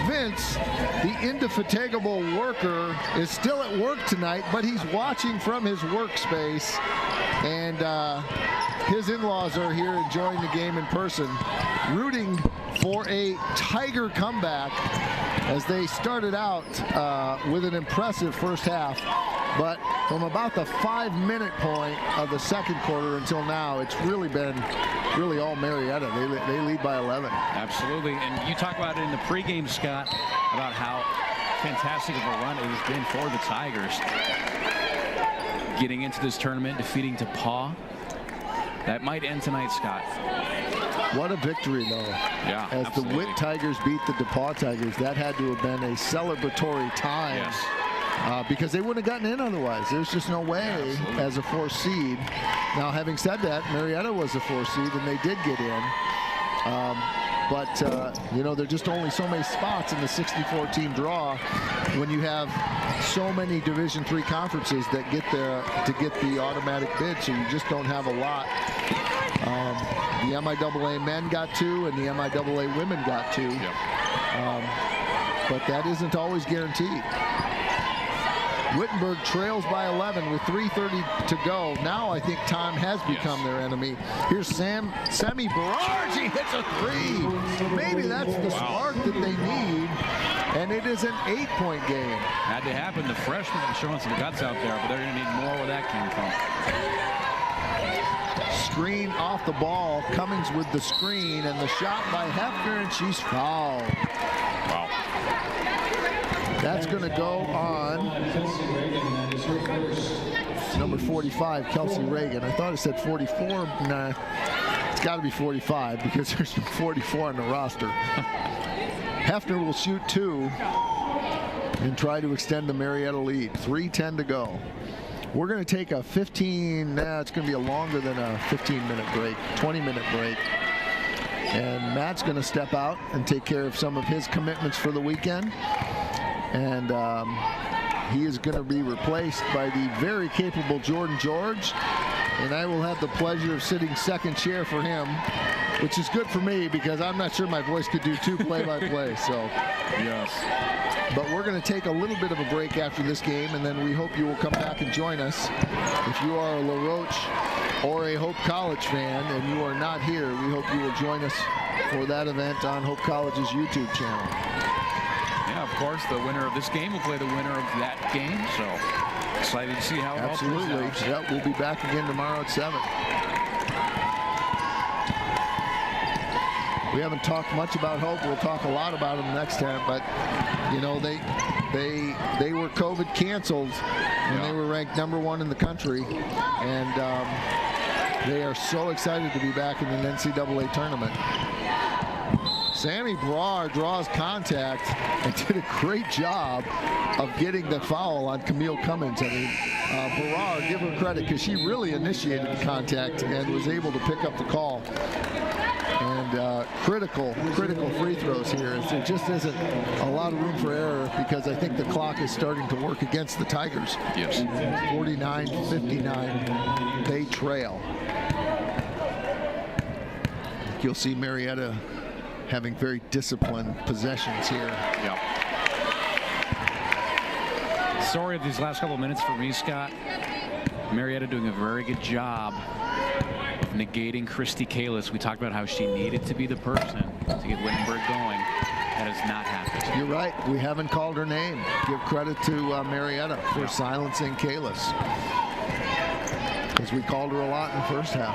Vince, the indefatigable worker, is still at work tonight, but he's watching from his workspace, and his in-laws are here enjoying the game in person, rooting for a Tiger comeback as they started out with an impressive first half. But from about the 5-minute point of the second quarter until now, it's really been all Marietta. They lead by 11. Absolutely. And you talk about it in the pregame, Scott, about how fantastic of a run it has been for the Tigers. Getting into this tournament, defeating DePauw. That might end tonight, Scott. What a victory, though. Yeah, as absolutely. the Witt Tigers beat the DePauw Tigers, that had to have been a celebratory time. Yes. Because they wouldn't have gotten in otherwise. There's just no way as a 4th seed. Now, having said that, Marietta was a 4th seed, and they did get in. You know, there are just only so many spots in the 64-team draw when you have so many Division III conferences that get there to get the automatic bid, so you just don't have a lot. The MIAA men got 2, and the MIAA women got 2. Yep. But that isn't always guaranteed. Wittenberg trails by 11 with 3:30 to go. Now I think time has become their enemy. Here's Sammy Barrage. He hits a 3. Maybe that's the spark that they need. And it is an 8-point game. Had to happen. The freshmen are showing some guts out there, but they're going to need more where that came from. Screen off the ball. Cummings with the screen, and the shot by Hefner, and she's fouled. Wow. That's going to go on number 45, Kelsey Reagan. I thought it said 44. Nah, it's got to be 45 because there's 44 on the roster. Hefner will shoot 2 and try to extend the Marietta lead. 3:10 to go. We're going to take a it's going to be a longer than a 15-minute break, 20-minute break. And Matt's going to step out and take care of some of his commitments for the weekend. And he is going to be replaced by the very capable Jordan George. And I will have the pleasure of sitting second chair for him, which is good for me because I'm not sure my voice could do 2 play-by-play. So, yes. But we're going to take a little bit of a break after this game, and then we hope you will come back and join us. If you are a La Roche or a Hope College fan and you are not here, we hope you will join us for that event on Hope College's YouTube channel. Yeah, of course, the winner of this game will play the winner of that game. So excited to see how it all plays out. Absolutely. Yeah, we'll be back again tomorrow at 7. We haven't talked much about Hope. We'll talk a lot about them next time. But you know, they were COVID canceled when they were ranked #1 in the country, and they are so excited to be back in an NCAA tournament. Sammy Brar draws contact and did a great job of getting the foul on Camille Cummins. I mean, Brar, give her credit because she really initiated the contact and was able to pick up the call. And critical free throws here. There just isn't a lot of room for error because I think the clock is starting to work against the Tigers. Yes. 49-59, they trail. You'll see Marietta having very disciplined possessions here. Yep. Story of these last couple of minutes for me, Scott. Marietta doing a very good job of negating Christy Kalis. We talked about how she needed to be the person to get Wittenberg going. That has not happened. You're right. We haven't called her name. Give credit to Marietta for silencing Kalis, because we called her a lot in the first half.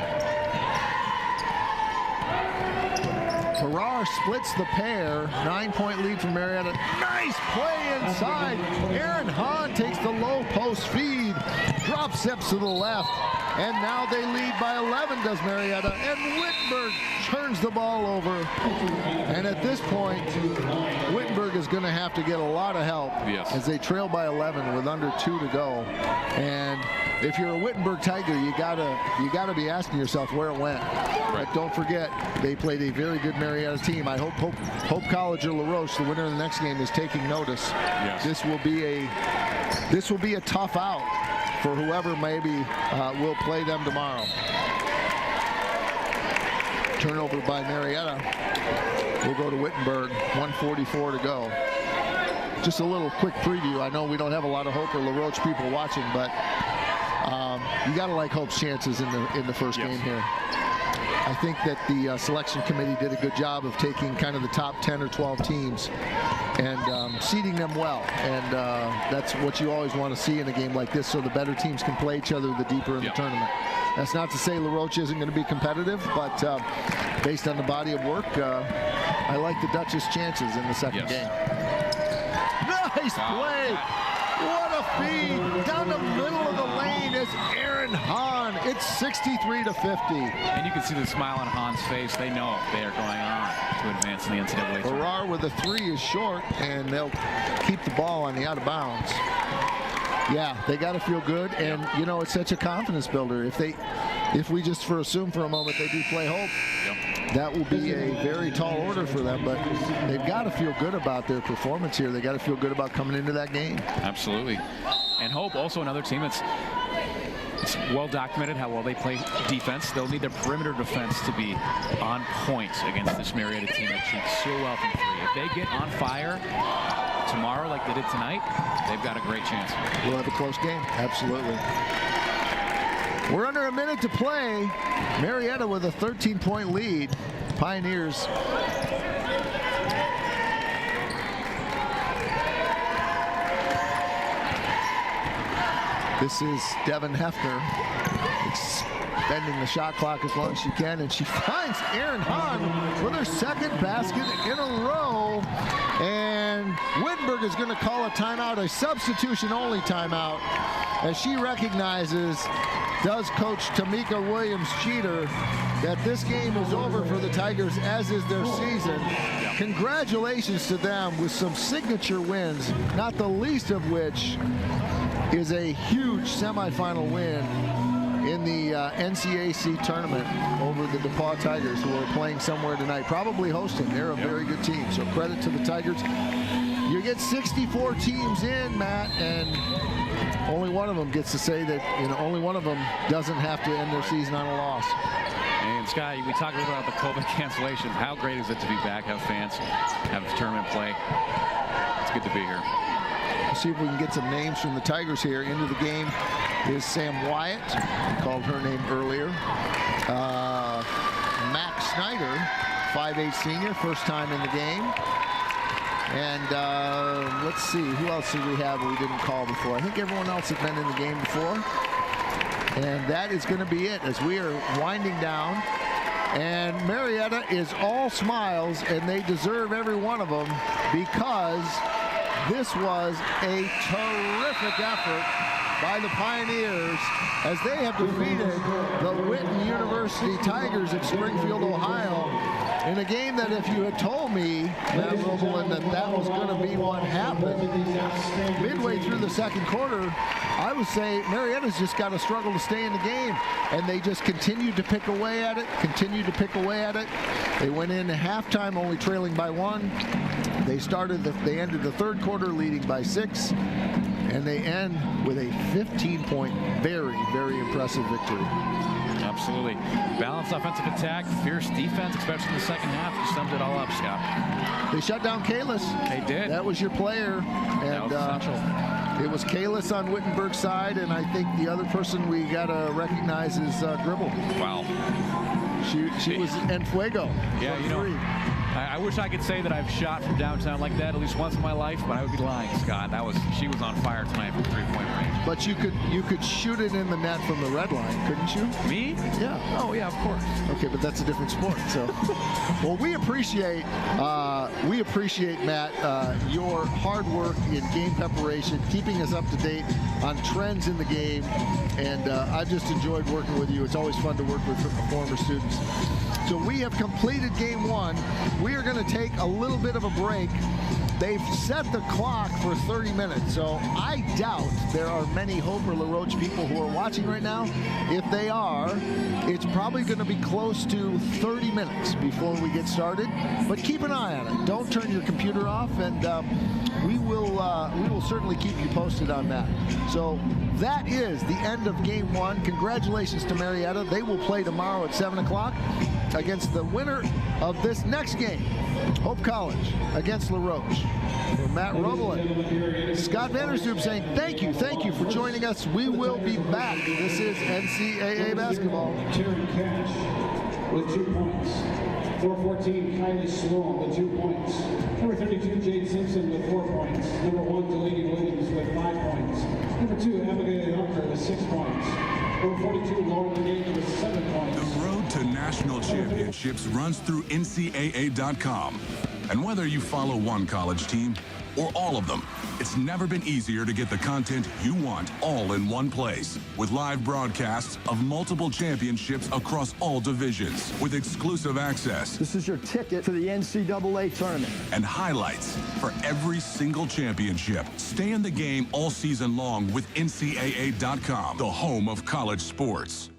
Farrar splits the pair. 9-point lead for Marietta. Nice play inside. Aaron Hahn takes the low post feed. Drop steps to the left. And now they lead by 11, does Marietta. And Wittenberg turns the ball over. And at this point, Wittenberg is going to have to get a lot of help as they trail by 11 with under 2 to go. And if you're a Wittenberg Tiger, you gotta be asking yourself where it went. But don't forget, they played a very good Marietta team. I hope Hope College or La Roche, the winner of the next game, is taking notice. Yes. This will be a tough out for whoever maybe will play them tomorrow. Turnover by Marietta. We'll go to Wittenberg. 1:44 to go. Just a little quick preview. I know we don't have a lot of Hope or La Roche people watching, but you got to like Hope's chances in the first game here. I think that the selection committee did a good job of taking kind of the top 10 or 12 teams and seeding them well. And that's what you always want to see in a game like this, so the better teams can play each other the deeper in the tournament. That's not to say La Roche isn't going to be competitive, but based on the body of work, I like the Dutchess' chances in the second game. Nice play! What a feed! Down the middle of the lane is Aaron Hahn. It's 63-50. And you can see the smile on Hahn's face. They know they are going on to advance in the NCAA. Farrar with a 3 is short, and they'll keep the ball on the out of bounds. Yeah, they got to feel good, and you know, it's such a confidence builder. If we just assume for a moment they do play Hope, that will be a very tall order for them, but they've got to feel good about their performance here. They got to feel good about coming into that game. Absolutely. And Hope, also another team that's it's well documented how well they play defense. They'll need their perimeter defense to be on point against this Marietta team that shoots so well from 3. If they get on fire tomorrow like they did tonight, they've got a great chance. We'll have a close game. Absolutely. We're under a minute to play. Marietta with a 13-point lead. Pioneers. This is Devin Hefner extending the shot clock as long as she can, and she finds Aaron Hahn with her second basket in a row. And Wittenberg is going to call a timeout, a substitution-only timeout, as she recognizes, does Coach Tamika Williams-Cheater, that this game is over for the Tigers, as is their season. Congratulations to them with some signature wins, not the least of which is a huge semifinal win in the NCAA tournament over the DePaul Tigers, who are playing somewhere tonight, probably hosting. They're a very good team, so credit to the Tigers. You get 64 teams in, Matt, and only one of them gets to say that, only one of them doesn't have to end their season on a loss. And Scott, we talked a little bit about the COVID cancellations. How great is it to be back, have fans, have tournament play? It's good to be here. Let's see if we can get some names from the Tigers here. Into the game is Sam Wyatt. I called her name earlier. Max Snyder, 5'8" senior, first time in the game. And let's see, who else did we have we didn't call before? I think everyone else has been in the game before. And that is going to be it as we are winding down. And Marietta is all smiles, and they deserve every one of them, because this was a terrific effort by the Pioneers as they have defeated the Witten University Tigers of Springfield, Ohio, in a game that, if you had told me, Matt Roebelin, that was going to be what happened midway through the second quarter, I would say Marietta's just got to struggle to stay in the game. And they just continued to pick away at it, They went in at halftime only trailing by 1. They ended the third quarter leading by 6. And they end with a 15-point, very, very impressive victory. Absolutely. Balanced offensive attack, fierce defense, especially in the second half. You summed it all up, Scott. They shut down Kalis. They did. That was your player. And that was essential. It was Kalis on Wittenberg's side, and I think the other person we got to recognize is Gribble. Wow. She was en fuego. Yeah, I wish I could say that I've shot from downtown like that at least once in my life, but I would be lying, Scott. She was on fire tonight from three-point range. But you could shoot it in the net from the red line, couldn't you? Me? Yeah. Oh yeah, of course. Okay, but that's a different sport. So, well, we appreciate Matt your hard work in game preparation, keeping us up to date on trends in the game, and I've just enjoyed working with you. It's always fun to work with former students. So we have completed game 1. We are going to take a little bit of a break. They've set the clock for 30 minutes, so I doubt there are many Hope or LaRoche people who are watching right now. If they are, it's probably going to be close to 30 minutes before we get started. But keep an eye on it. Don't turn your computer off, and we will certainly keep you posted on that. So that is the end of game 1. Congratulations to Marietta. They will play tomorrow at 7 o'clock against the winner of this next game, Hope College against LaRoche. For Matt Roebelin, Scott Vanderstoop saying thank you for joining us. We will be back. This is NCAA basketball. Terry Cash with 2 points. 414, Kylie Sloan with 2 points. Number 32, Jade Simpson with 4 points. Number 1, Delaney Williams with 5 points. Number 2, Abigail Hunter with 6 points. Number 42, Lauren Gage with 7 points. The road to national championships runs through NCAA.com. And whether you follow one college team or all of them, it's never been easier to get the content you want all in one place. With live broadcasts of multiple championships across all divisions, with exclusive access. This is your ticket to the NCAA tournament. And highlights for every single championship. Stay in the game all season long with NCAA.com, the home of college sports.